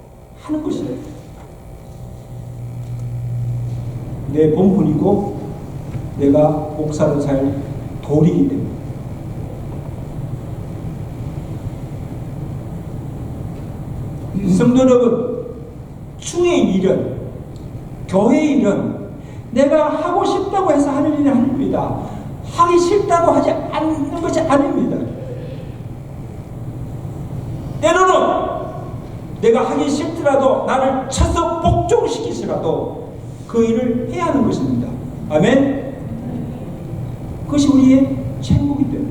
하는 것이에요. 내 본분이고 내가 목사로 살 도리이기 때문에. 성도 여러분, 주의 일은, 교회의 일은 내가 하고 싶다고 해서 하는 일이 아닙니다. 하기 싫다고 하지 않는 것이 아닙니다. 때로는 내가 하기 싫더라도 나를 쳐서 복종시키시라도 그 일을 해야 하는 것입니다. 아멘. 그것이 우리의 책무이기 때문에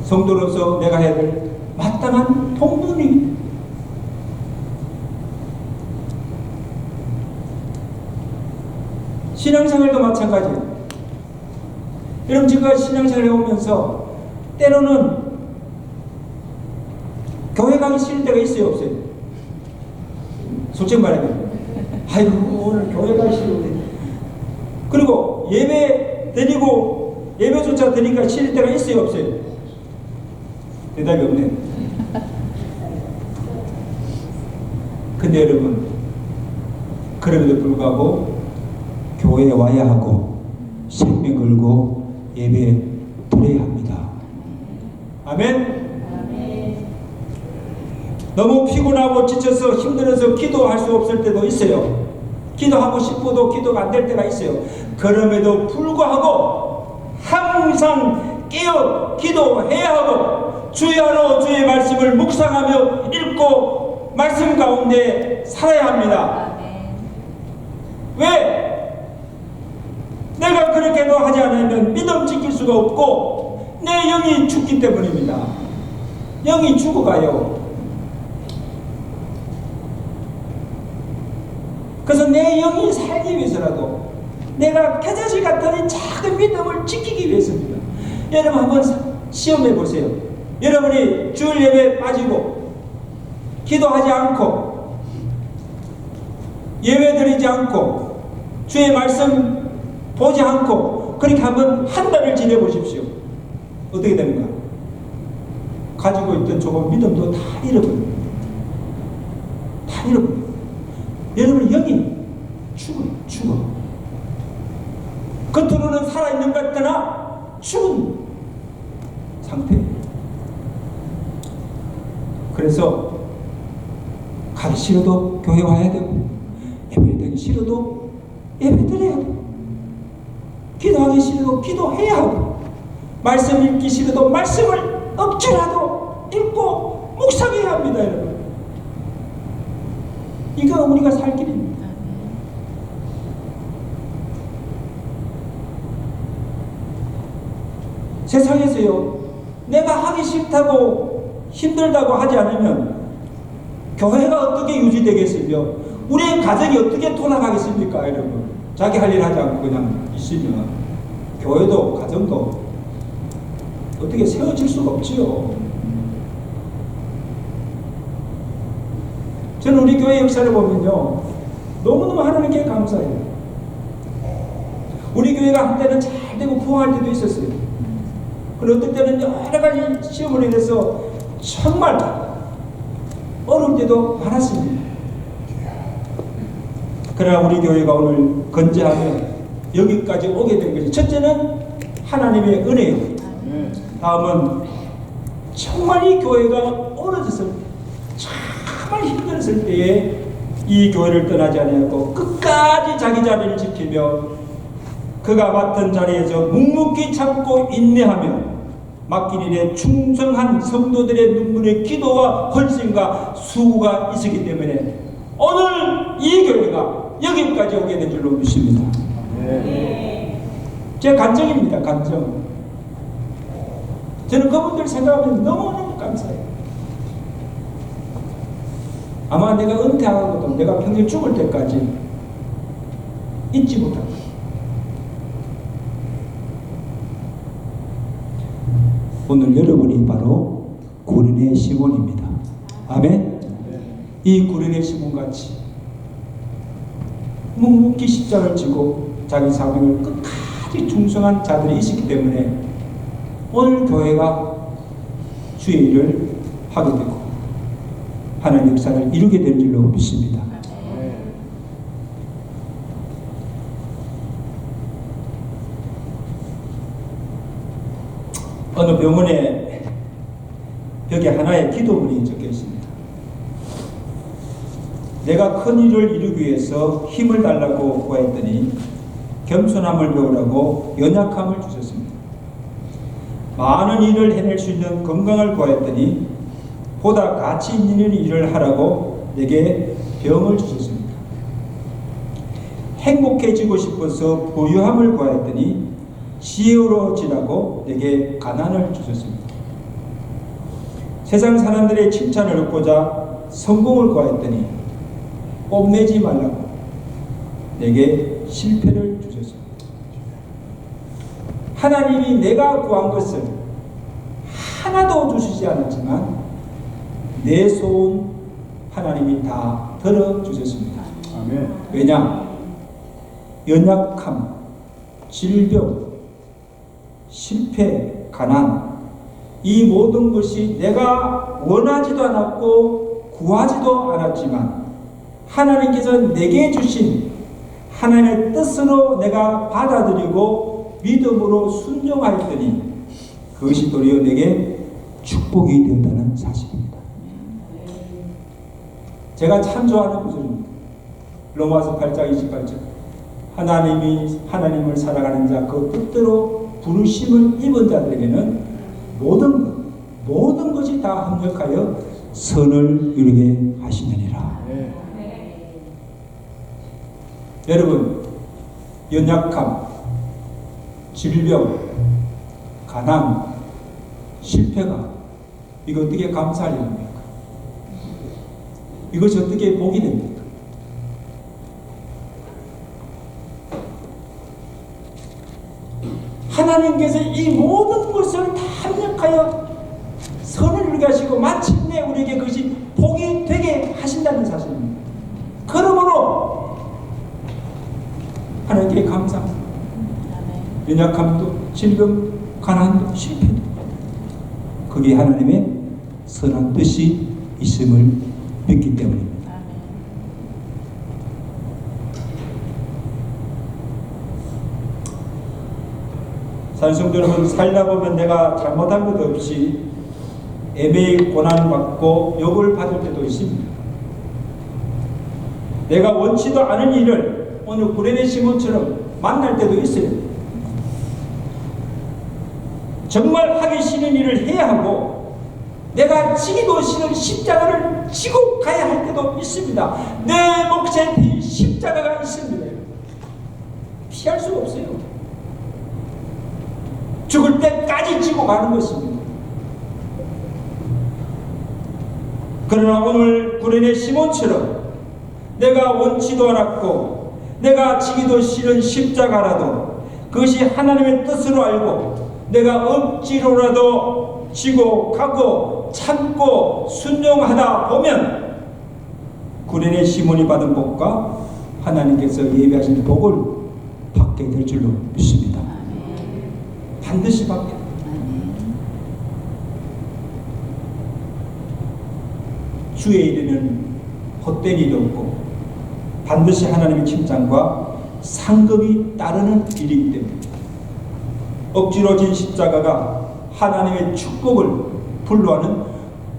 성도로서 내가 해야 될 마땅한 본분입니다. 신앙생활도 마찬가지예요. 여러분 제가 신앙생활을 해오면서 때로는 교회 가기 싫을 때가 있어요, 없어요? 솔직히 말하면 아이고 오늘 교회 가기 싫은데, 그리고 예배 드리고 예배조차 드리기가 싫을 때가 있어요, 없어요? 대답이 없네요. 근데 여러분 그럼에도 불구하고 교회에 와야 하고 생명 걸고 예배 드려야 합니다. 아멘. 너무 피곤하고 지쳐서 힘들어서 기도할 수 없을 때도 있어요. 기도하고 싶어도 기도가 안 될 때가 있어요. 그럼에도 불구하고 항상 깨어 기도해야 하고 주야로 주의 말씀을 묵상하며 읽고 말씀 가운데 살아야 합니다. 왜? 기도하지 않으면 믿음 지킬 수가 없고 내 영이 죽기 때문입니다. 영이 죽어가요. 그래서 내 영이 살기 위해서라도 내가 겨자씨 같은 이 작은 믿음을 지키기 위해서입니다. 여러분 한번 시험해 보세요. 여러분이 주일 예배에 빠지고 기도하지 않고 예배 드리지 않고 주의 말씀 보지 않고 그렇게 한번 한 달을 지내보십시오. 어떻게 되는가? 가지고 있던 조금 믿음도 다 잃어버려요. 다 잃어버려요. 여러분 영이 죽어. 겉으로는 살아있는 것 같으나 죽은 상태예요. 그래서 가기 싫어도 교회 와야 되고 예배 드리기 싫어도 예배 드려야 되고 기도하기 싫어도 기도해야 하고 말씀 읽기 싫어도 말씀을 억지라도 읽고 묵상해야 합니다. 여러분 이거 우리가 살 길입니다. 세상에서요 내가 하기 싫다고 힘들다고 하지 않으면 교회가 어떻게 유지되겠으며 우리의 가정이 어떻게 돌아가겠습니까? 여러분 자기 할 일 하지 않고 그냥 있으면 교회도 가정도 어떻게 세워질 수가 없지요. 저는 우리 교회 역사를 보면요 너무너무 하나님께 감사해요. 우리 교회가 한때는 잘 되고 부흥할 때도 있었어요. 그리고 어떤 때는 여러 가지 시험을 인해서 정말 어려울 때도 많았습니다. 그러나 우리 교회가 오늘 건재하며 여기까지 오게 된 것이 첫째는 하나님의 은혜예요. 다음은 정말 이 교회가 어려졌을 때 정말 힘들었을 때에 이 교회를 떠나지 아니하고 끝까지 자기 자리를 지키며 그가 맡은 자리에서 묵묵히 참고 인내하며 맡긴 일에 충성한 성도들의 눈물의 기도와 헌신과 수고가 있었기 때문에 오늘 이 교회가 여기까지 오게 된 줄로 믿습니다. 제 간증입니다. 간증. 저는 그분들 생각하면 너무너무 감사해요. 아마 내가 은퇴하고도 내가 평생 죽을 때까지 잊지 못할 거예요. 오늘 여러분이 바로 구린의 시몬입니다. 아멘. 이 구린의 시몬같이 묵묵히 십자가를 지고 자기 사명을 끝까지 충성한 자들이 있었기 때문에 오늘 교회가 주의 일을 하게 되고 하나님의 역사를 이루게 될 줄로 믿습니다. 어느 병원에 벽에 하나의 기도문이 적혀 있습니다. 내가 큰 일을 이루기 위해서 힘을 달라고 구했더니 겸손함을 배우라고 연약함을 주셨습니다. 많은 일을 해낼 수 있는 건강을 구했더니 보다 가치 있는 일을 하라고 내게 병을 주셨습니다. 행복해지고 싶어서 부유함을 구했더니 지혜로워지라고 내게 가난을 주셨습니다. 세상 사람들의 칭찬을 얻고자 성공을 구했더니 뽐내지 말라고 내게 실패를 주셨습니다. 하나님이 내가 구한 것을 하나도 주시지 않았지만 내 소원 하나님이 다 들어주셨습니다. 아멘. 왜냐? 연약함, 질병, 실패, 가난 이 모든 것이 내가 원하지도 않았고 구하지도 않았지만 하나님께서 내게 주신 하나님의 뜻으로 내가 받아들이고 믿음으로 순종하였더니 그것이 도리어 내게 축복이 되었다는 사실입니다. 제가 참 좋아하는 구절입니다. 로마서 8장 28절 하나님을 사랑하는 자 그 뜻대로 부르심을 입은 자들에게는 모든 것이 다 합력하여 선을 이루게 하시느니라. 여러분 연약함, 질병, 가난, 실패가 이거 어떻게 감사하려 합니까? 이것이 어떻게 복이 됩니까? 하나님께서 이 모든 것을 다 합력하여 선을 이루게 하시고 마침내 우리에게 그것이 복이 되게 하신다는 사실입니다. 그러므로 하나님께 감사합니다. 연약함도 질병, 가난도 실패도 그게 하나님의 선한 뜻이 있음을 믿기 때문입니다. 산성도 여러분, 살다 보면 내가 잘못한 것도 없이 애매히 고난받고 욕을 받을 때도 있습니다. 내가 원치도 않은 일을 오늘 구레네 시몬처럼 만날 때도 있어요. 정말 하기 싫은 일을 해야 하고 내가 지기도 싫은 십자가를 지고 가야 할 때도 있습니다. 내 몫에 핀 십자가가 있습니다. 피할 수가 없어요. 죽을 때까지 지고 가는 것입니다. 그러나 오늘 구레네 시몬처럼 내가 원치도 않았고 내가 지기도 싫은 십자가라도 그것이 하나님의 뜻으로 알고 내가 억지로라도 지고 가고 참고 순종하다 보면 구레네 시몬이 받은 복과 하나님께서 예비하신 복을 받게 될 줄로 믿습니다. 반드시 받게 됩니다. 주의 일에는 헛된 일이 없고 반드시 하나님의 칭찬과 상급이 따르는 일이기 때문에 억지로 진 십자가가 하나님의 축복을 불러하는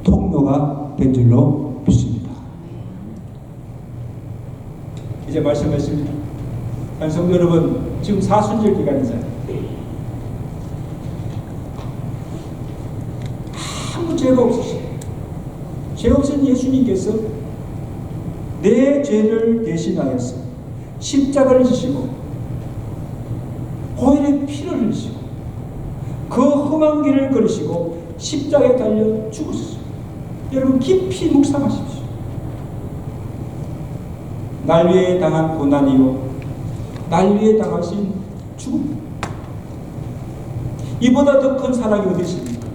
통로가 된 줄로 믿습니다. 이제 말씀했습니다. 성도 여러분, 지금 사순절 기간이잖아요. 아무 죄가 없으시고 죄 없은 예수님께서 내 죄를 대신하여서 십자가를 지시고 보혈의 피를 흘리시고 그 험한 길을 걸으시고 십자가에 달려 죽으셨어요. 여러분 깊이 묵상하십시오. 날 위해 당한 고난이요 날 위해 당하신 죽음, 이보다 더 큰 사랑이 어디 있습니까?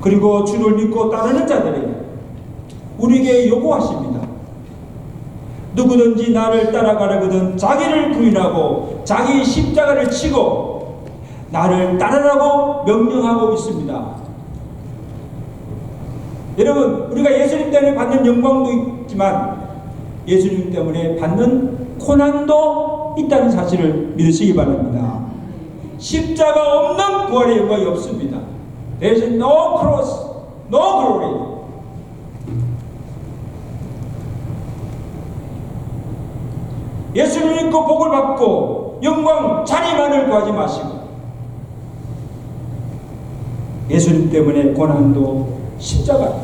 그리고 주를 믿고 따르는 자들에게 우리에게 요구하십니다. 누구든지 나를 따라가려거든 자기를 부인하고 자기 십자가를 치고 나를 따르라고 명령하고 있습니다. 여러분, 우리가 예수님 때문에 받는 영광도 있지만 예수님 때문에 받는 고난도 있다는 사실을 믿으시기 바랍니다. 십자가 없는 부활의 영광이 없습니다. There is no cross, no glory. 예수를 믿고 복을 받고 영광 자리만을 구하지 마시고 예수님 때문에 고난도 십자가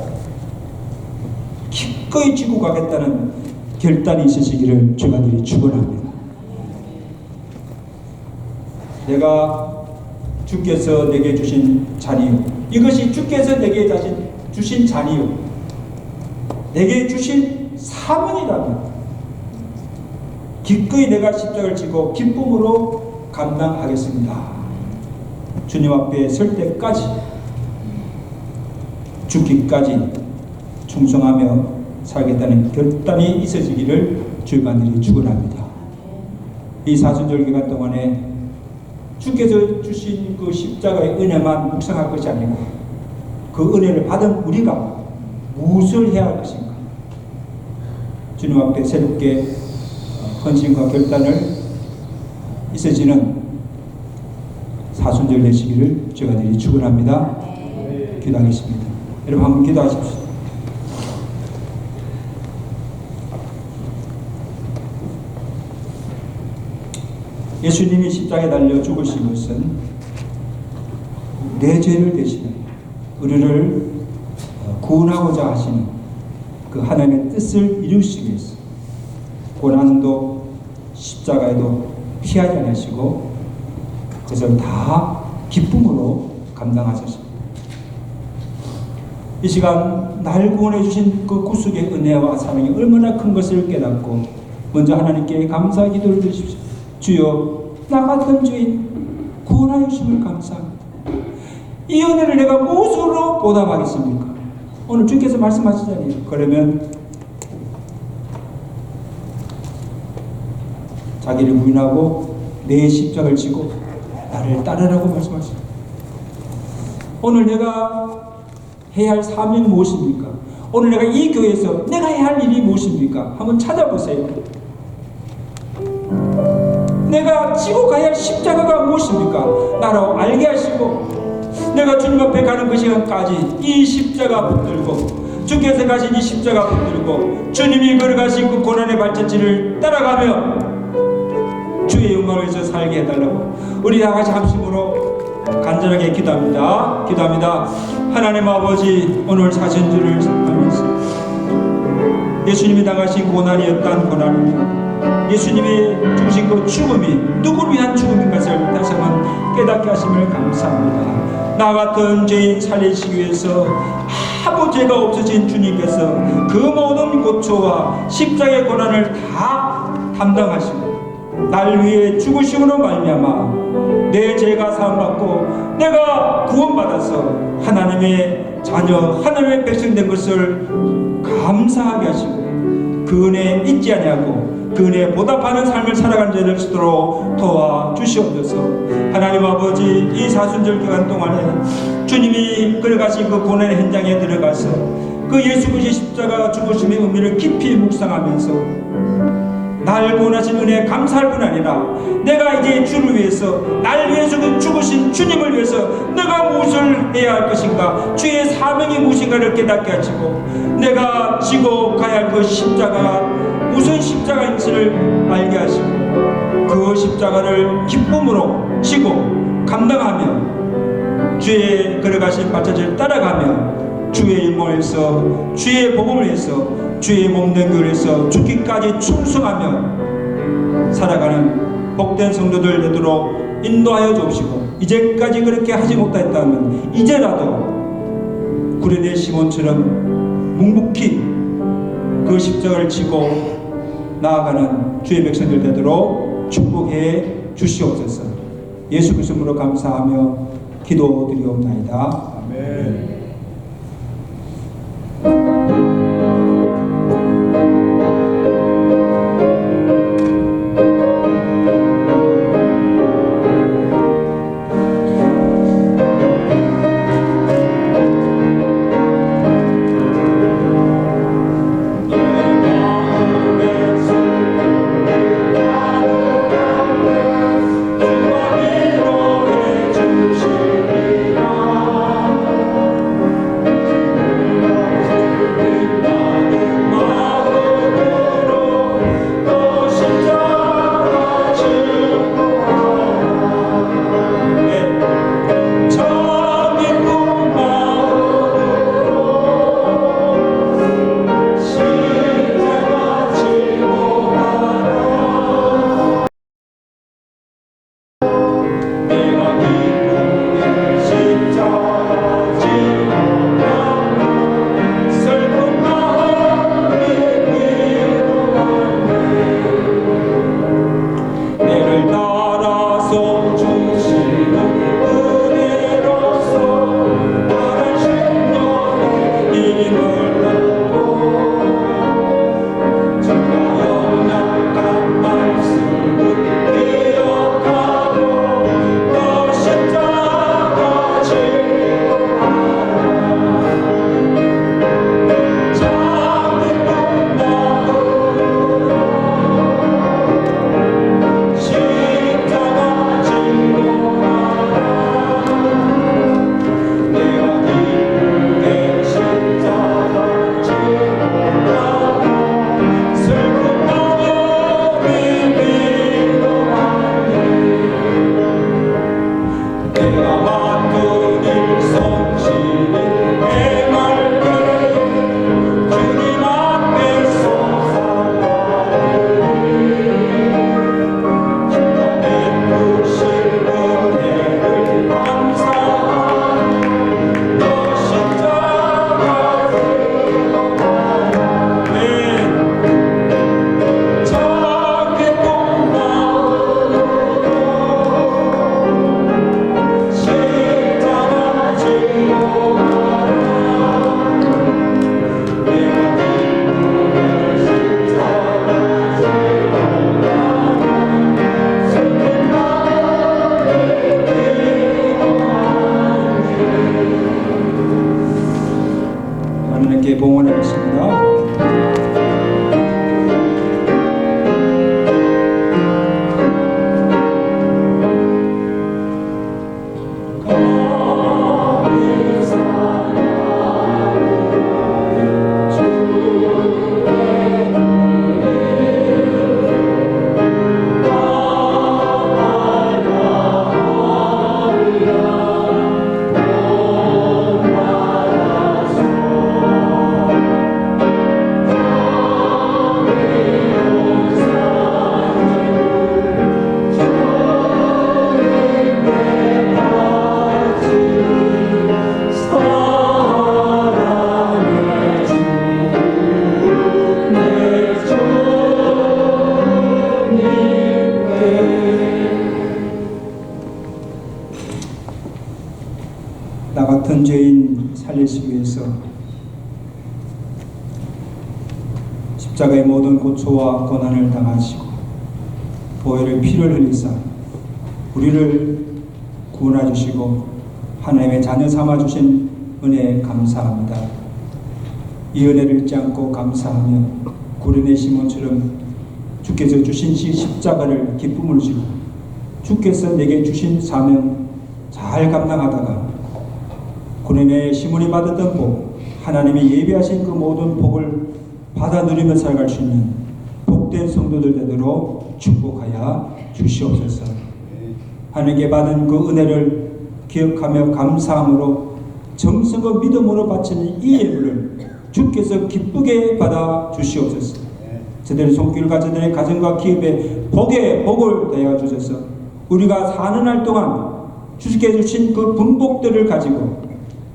기꺼이 지고 가겠다는 결단이 있으시기를 주간들이 축원합니다. 내가 주께서 내게 주신 잔이요, 이것이 주께서 내게 주신 잔이요 내게 주신 사명이라면 기꺼이 내가 십자가를 지고 기쁨으로 감당하겠습니다. 주님 앞에 설 때까지 죽기까지 충성하며 살겠다는 결단이 있어지기를 주간들이 축원합니다. 이 사순절 기간 동안에 주께서 주신 그 십자가의 은혜만 묵상할 것이 아니고 그 은혜를 받은 우리가 무엇을 해야 할 것인가, 주님 앞에 새롭게 헌신과 결단을 있어지는 사순절 되시기를 주간들이 축원합니다. 기도하겠습니다. 여러분 한번 기도하십시오. 예수님이 십자가에 달려 죽으신 것은 내 죄를 대신하여 우리를 구원하고자 하시는 그 하나님의 뜻을 이루시기 위해서 고난도 십자가에도 피하지 않으시고 그것을 다 기쁨으로 감당하셨습니다. 이 시간 날 구원해 주신 그 구속의 은혜와 사랑이 얼마나 큰 것을 깨닫고 먼저 하나님께 감사 기도를 드리십시오. 주여, 나 같은 죄인 구원하여 주심을 감사합니다. 이 은혜를 내가 무엇으로 보답하겠습니까? 오늘 주께서 말씀하시잖아요. 그러면 자기를 부인하고 내 십자가를 지고 나를 따르라고 말씀하십니다. 오늘 내가 해야 할 사명이 무엇입니까? 오늘 내가 이 교회에서 내가 해야 할 일이 무엇입니까? 한번 찾아보세요. 내가 지고 가야 할 십자가가 무엇입니까? 나로 알게 하시고 내가 주님 앞에 가는 그 시간까지 이 십자가 붙들고 주께서 가신 이 십자가 붙들고 주님이 걸어가신 그 고난의 발자취를 따라가며 주의 영광을 위해서 살게 해달라고 우리 다 같이 합심으로 간절하게 기도합니다. 하나님 아버지, 오늘 사신들을 하면서 예수님이 당하신 고난이었던 고난이며 예수님이 죽으신 그 죽음이 누구를 위한 죽음인 것을 다시 한번 깨닫게 하심을 감사합니다. 나 같은 죄인 살리시기 위해서 아무 죄가 없으신 주님께서 그 모든 고초와 십자가의 고난을 다 담당하시고 날 위해 죽으심으로 말미암아 내 죄가 사함받고 내가 구원받아서 하나님의 자녀, 하나님의 백성 된 것을 감사하게 하시고 그 은혜 잊지 아니하고 그 은혜에 보답하는 삶을 살아가는 자를 수도록 도와주시옵소서. 하나님 아버지, 이 사순절 기간 동안에 주님이 걸어가신 그 고난의 현장에 들어가서 그 예수 그리스도의 십자가 죽으심의 의미를 깊이 묵상하면서 날 구원하신 은혜에 감사할 뿐 아니라 내가 이제 주를 위해서 날 위해서 그 죽으신 주님을 위해서 내가 무엇을 해야 할 것인가, 주의 사명이 무엇인가를 깨닫게 하시고 내가 지고 가야 할 그 십자가가 무슨 십자가인지를 알게 하시고 그 십자가를 기쁨으로 지고 감당하며 주의 걸어가신 발자취를 따라가며 주의 영광을 위해서 주의 복음을 위해서 주의 몸된 교회에서 죽기까지 충성하며 살아가는 복된 성도들 되도록 인도하여 주옵시고 이제까지 그렇게 하지 못했다면 이제라도 구레네 시몬처럼 묵묵히 그 십자가를 지고 나아가는 주의 백성들 되도록 축복해 주시옵소서. 예수 그리스도로 감사하며 기도드리옵나이다. 아멘. 같은 죄인 살리시기 위해서 십자가의 모든 고초와 고난을 당하시고 보혈의 피를 흘리사 우리를 구원해 주시고 하나님의 자녀 삼아 주신 은혜에 감사합니다. 이 은혜를 잊지 않고 감사하며 구레네 시몬처럼 주께서 주신 십자가를 기쁨을 주고 주께서 내게 주신 사명 잘 감당하다가 구레네 시몬이 받았던 복, 하나님이 예비하신 그 모든 복을 받아 누리며 살아갈 수 있는 복된 성도들 되도록 축복하여 주시옵소서. 하나님께 받은 그 은혜를 기억하며 감사함으로 정성과 믿음으로 바치는 이 예물을 주께서 기쁘게 받아 주시옵소서. 저들의 손길과 저들의 가정과 기업에 복에 복을 더하여 주셔서 우리가 사는 날 동안 주께 주신 그 분복들을 가지고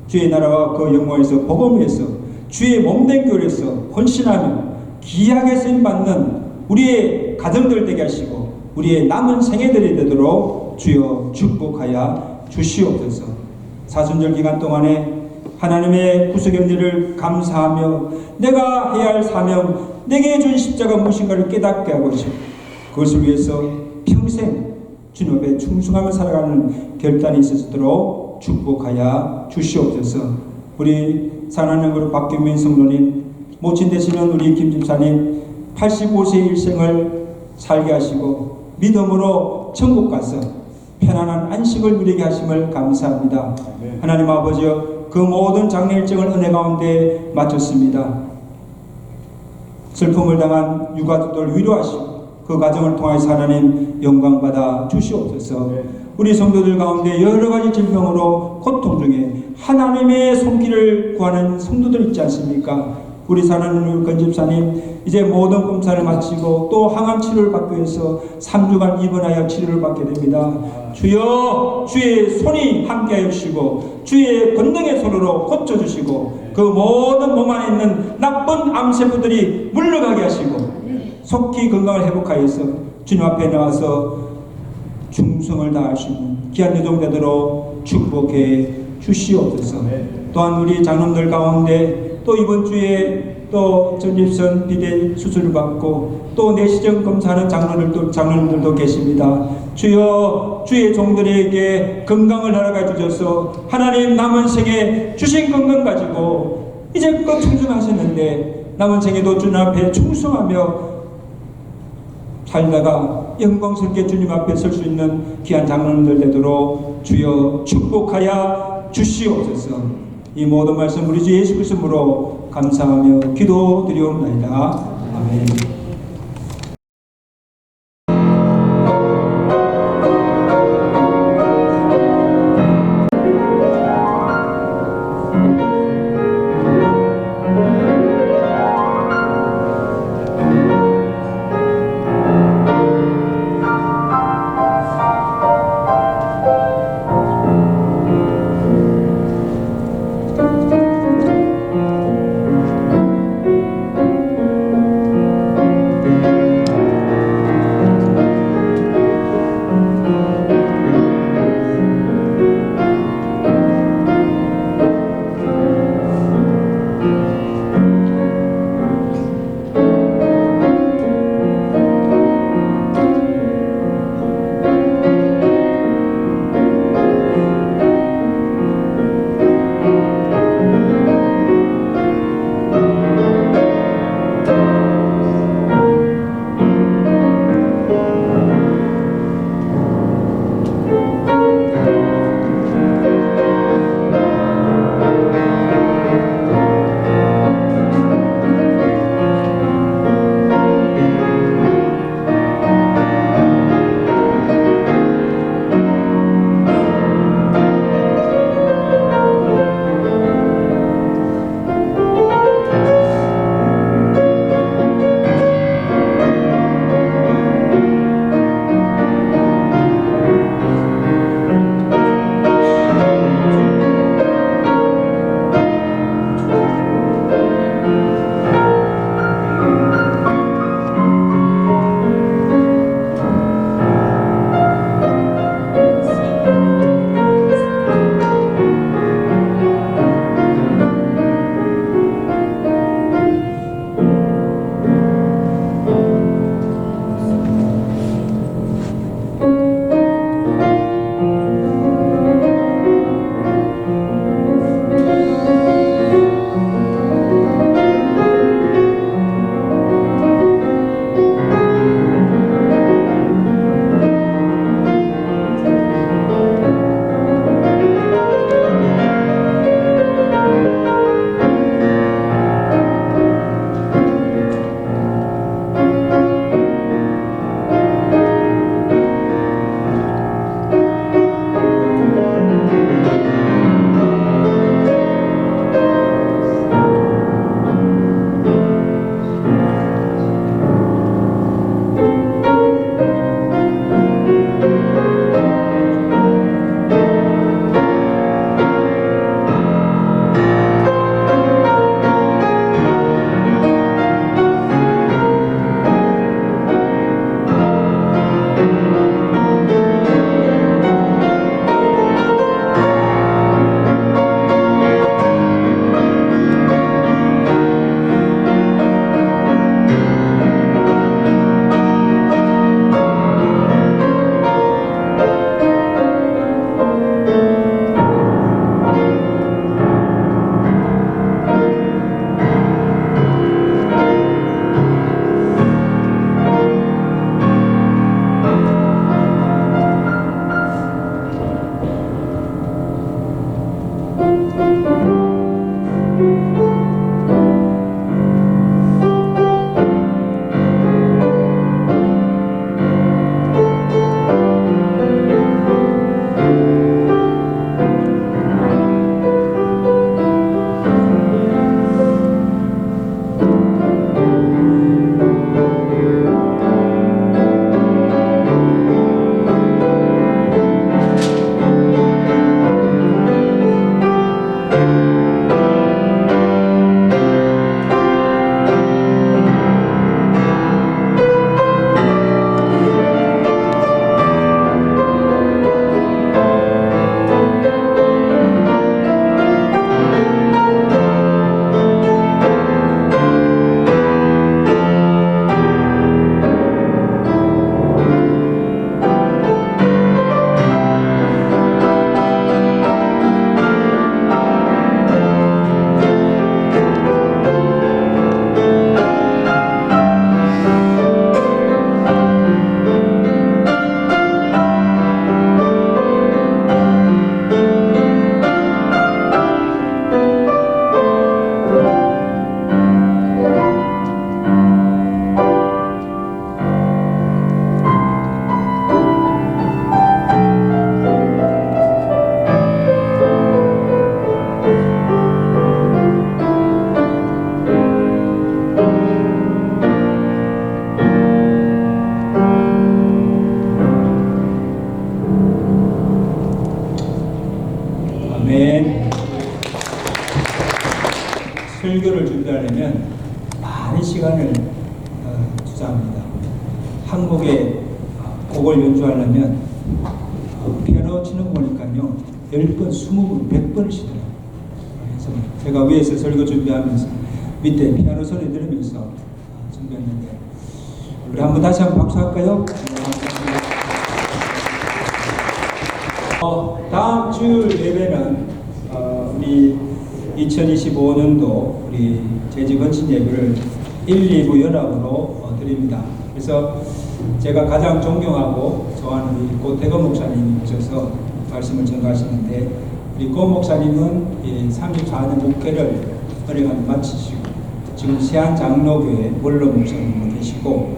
주의 나라와 그 영광에서 복음을 위해서 주의 몸된 교회에서 헌신하며 귀하게 쓰임받는 우리의 가정들 되게 하시고 우리의 남은 생애들이 되도록 주여 축복하여 주시옵소서. 사순절 기간 동안에 하나님의 구속의 은혜를 감사하며 내가 해야 할 사명, 내게 준 십자가 무엇인가를 깨닫게 하고 그것을 위해서 평생 주님 앞에 충성하며 살아가는 결단이 있어지도록 축복하여 주시옵소서. 우리 사랑하는 우리 박경민 성도님, 모친 되시는 우리 김 집사님 85세 일생을 살게 하시고 믿음으로 천국 가서 편안한 안식을 누리게 하심을 감사합니다. 하나님 아버지여, 그 모든 장례 일정을 은혜 가운데 마쳤습니다. 슬픔을 당한 유가족들 위로하시고 그 과정을 통해서 하나님 영광받아 주시옵소서. 우리 성도들 가운데 여러 가지 질병으로 고통 중에 하나님의 손길을 구하는 성도들 있지 않습니까? 우리 사랑하는 우리 권 집사님 이제 모든 검사를 마치고 또 항암 치료를 받기 위해서 3주간 입원하여 치료를 받게 됩니다. 주여, 주의 손이 함께하여 주시고 주의 권능의 손으로 고쳐주시고 그 모든 몸 안에 있는 나쁜 암세포들이 물러가게 하시고 속히 건강을 회복하여서 주님 앞에 나와서 충성을 다할 수 있는 귀한 여정 되도록 축복해 주시옵소서. 또한 우리 장로들 가운데 또 이번 주에 또 전립선 비대 수술을 받고 또 내시경 검사하는 장로님들도 계십니다. 주여, 주의 종들에게 건강을 허락해 주셔서 하나님 남은 생에 주신 건강 가지고 이제껏 충성하셨는데 남은 생에도 주님 앞에 충성하며 살다가 영광스럽게 주님 앞에 설 수 있는 귀한 장로님들 되도록 주여 축복하여 주시옵소서. 이 모든 말씀 우리 주 예수 그리스도로 감사하며 기도드리옵나이다. 아멘. 설교를 준비하려면 많은 시간을 투자합니다. 한 곡의 곡을 연주하려면 피아노 치는 거 보니까요 10번, 20번, 100번을 치더라고요. 그래서 제가 위에서 설교 준비하면서 밑에 피아노 소리 들으면서 준비했는데 우리 한번 다시 한번 박수할까요? 다음 주 예배는 우리 2025년도 우리 재직원신 예배를 1, 2부 연합으로 드립니다. 그래서 제가 가장 존경하고 좋아하는 우리 고태거 목사님이 오셔서 말씀을 전가하시는데 우리 고 목사님은 34년 목회를 은행을 마치시고 지금 세안 장로교회 원로 목사님으로 계시고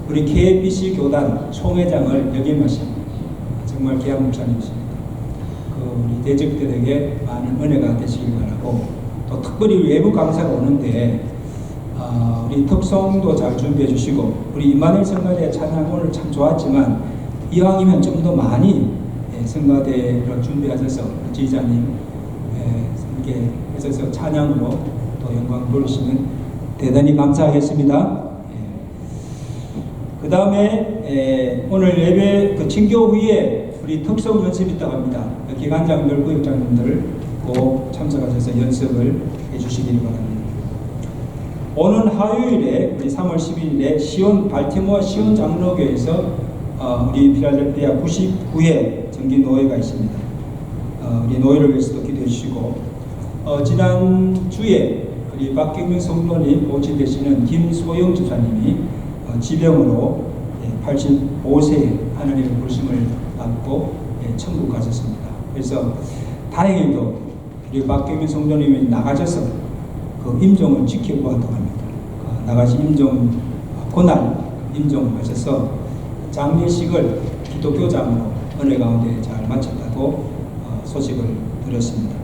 우리 KBC 교단 총회장을 역임하십니다. 정말 귀한 목사님이십니다. 우리 대적들에게 많은 은혜가 되시길 바라고 또 특별히 외부 강사가 오는데 우리 특송도 잘 준비해 주시고 우리 임마누엘 성가대 찬양 오늘 참 좋았지만 이왕이면 좀 더 많이 성가대를 준비하셔서 지휘자님 함께 하셔서 찬양으로 또 영광 부르시면 대단히 감사하겠습니다. 그 다음에 오늘 예배 그 친교 후에 우리 특성 연습이 있다고 합니다. 기관장들, 구역장님들 꼭 참석하셔서 연습을 해주시기 바랍니다. 오는 화요일에 우리 3월 11일에 발티모어 시온 장로교에서 우리 필라델피아 99회 정기 노회가 있습니다. 우리 노회를 위해서도 기도해 주시고 지난주에 우리 박경민 성도님 모치되시는 김소영 집사님이 지병으로 85세에 하나님의 부르심을 받고 천국 가셨습니다. 그래서 다행히도 우리 박경민 성도님이 나가셔서 그 임종을 지켜보았다고 합니다. 나가신 임종 그날 임종하셔서 장례식을 기독교장으로 은혜 가운데 잘 마쳤다고 소식을 드렸습니다.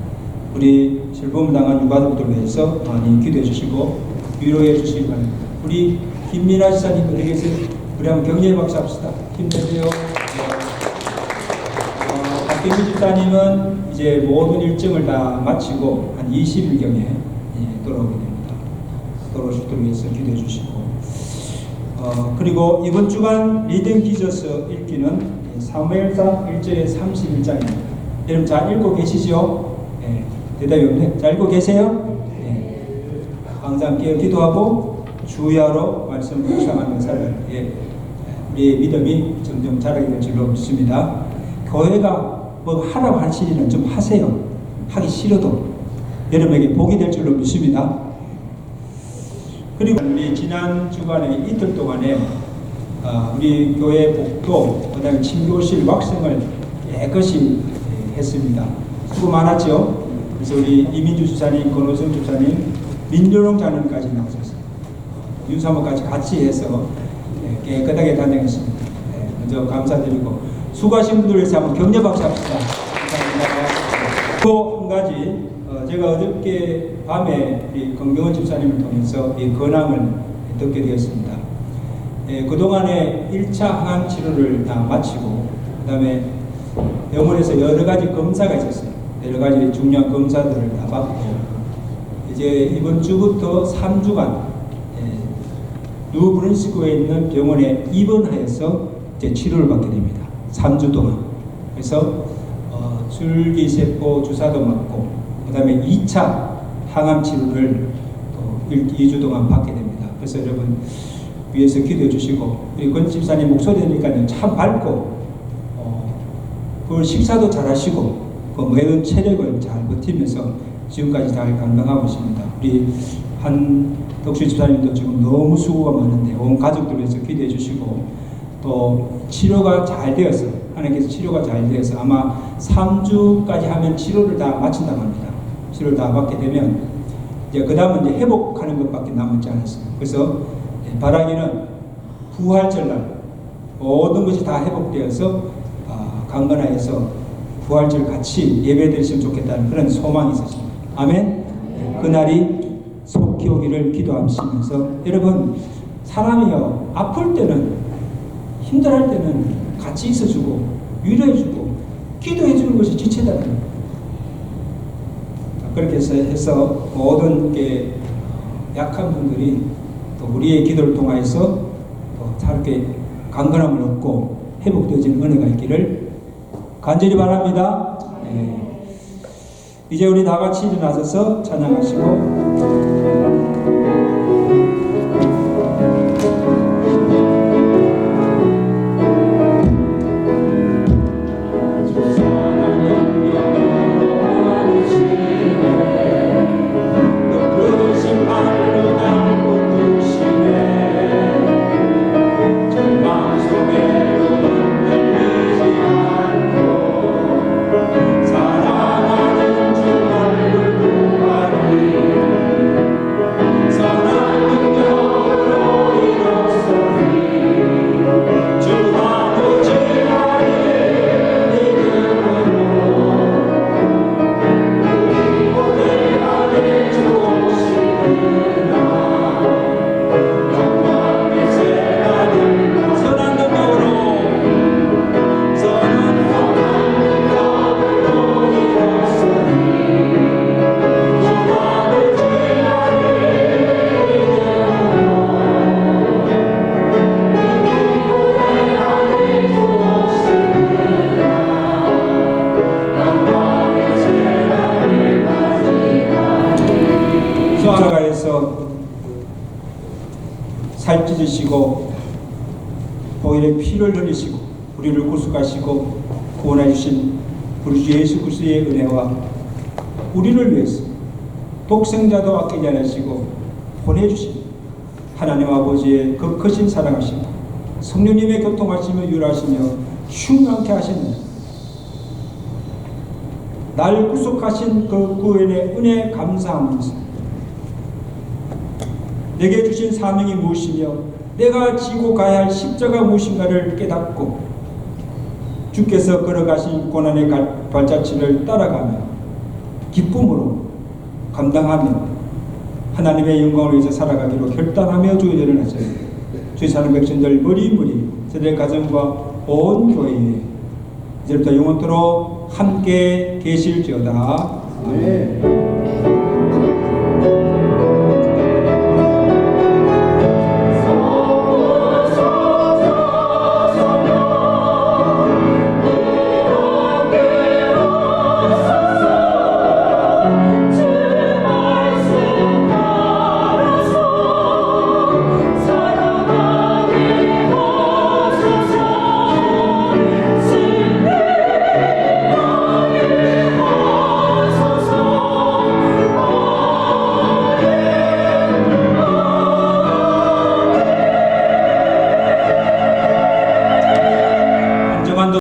우리 슬픔당한 유가족들을 위해서 많이 기도해 주시고 위로해 주시기 바랍니다. 우리 김민아 지사님 어디 계세요? 우리 한번 격려의 박수 합시다. 힘내세요. 박경민 집사님은 이제 모든 일정을 다 마치고 한 20일경에 돌아오게 됩니다. 돌아오시도록 위해서 기도해 주시고 그리고 이번 주간 리딩 기저스 읽기는 사무엘상 1절에 31장입니다. 여러분 잘 읽고 계시죠? 대답이 없네. 잘 읽고 계세요? 항상 함께 기도하고 주야로 말씀을 묵상하는 삶을 우리의 믿음이 점점 자라게 될 줄로 믿습니다. 교회가 뭐 하라고 하시기는 좀 하세요. 하기 싫어도 여러분에게 복이 될 줄로 믿습니다. 그리고 우리 지난 주간에 이틀 동안에 우리 교회 복도 그다음에 친교실 왁싱을 깨끗이 했습니다. 수고 많았죠. 그래서 우리 이민주 주사님, 권호성 주사님, 민준홍 장로님까지 나오셨어요. 윤사모까지 같이 해서 깨끗하게 단장했습니다. 먼저 감사드리고 수고하신 분들 위해서 한번 격려 박수 합시다. 감사합니다. 또 한 가지 제가 어저께 밤에 우리 건경원 집사님을 통해서 이 근황을 듣게 되었습니다. 그동안에 1차 항암 치료를 다 마치고 그 다음에 병원에서 여러 가지 검사가 있었어요. 여러 가지 중요한 검사들을 다 받고 이제 이번 주부터 3주간 뉴브런스크에 있는 병원에 입원하여서 이제 치료를 받게 됩니다. 3주 동안. 그래서 줄기세포 주사도 맞고 그 다음에 2차 항암 치료를 또 2주 동안 받게 됩니다. 그래서 여러분 위에서 기도해 주시고 우리 권 집사님 목소리 들으니까 참 밝고 그 식사도 잘 하시고 그 모든 체력을 잘 버티면서 지금까지 잘 감당하고 있습니다. 우리 한덕수 집사님도 지금 너무 수고가 많은데 온 가족들 위해서 기도해 주시고 또 치료가 잘 되어서 하나님께서 치료가 잘 되어서 아마 3주까지 하면 치료를 다 마친다고 합니다. 치료를 다 받게 되면 이제 그 다음은 이제 회복하는 것밖에 남지 않았어요. 그래서 바라기는 부활절날 모든 것이 다 회복되어서 강건하여서 부활절 같이 예배드리시면 좋겠다는 그런 소망이 있었습니다. 아멘. 그날이 속히 오기를 기도하시면서 여러분 사람이요 아플 때는 힘들할 때는 같이 있어주고 위로해주고 기도해주는 것이 지체다. 그렇게 해서 모든 게 약한 분들이 또 우리의 기도를 통하여서 또 새롭게 강건함을 얻고 회복되어지는 은혜가 있기를 간절히 바랍니다. 네. 이제 우리 다 같이 일어나셔서 찬양하시고 십자가에서 살찌으시고 보혈의 피를 흘리시고 우리를 구속하시고 구원해 주신 우리 주 예수 그리스도의 은혜와 우리를 위해서 독생자도 아끼지 않으시고 보내주신 하나님 아버지의 그 크신 사랑하시고 성령님의 교통하시며 유라하시며 충만케 하시는 날 구속하신 그 구원의 은혜 감사하면서 내게 주신 사명이 무엇이며 내가 지고 가야 할 십자가 무엇인가를 깨닫고 주께서 걸어가신 고난의 발자취를 따라가며 기쁨으로 감당하며 하나님의 영광을 위해서 살아가기로 결단하며 주의 일을 하세요. 주의 사는 백성들 머리머리 세대 가정과 온 교회에 이제부터 영원토록 함께 계실지어다. 아멘.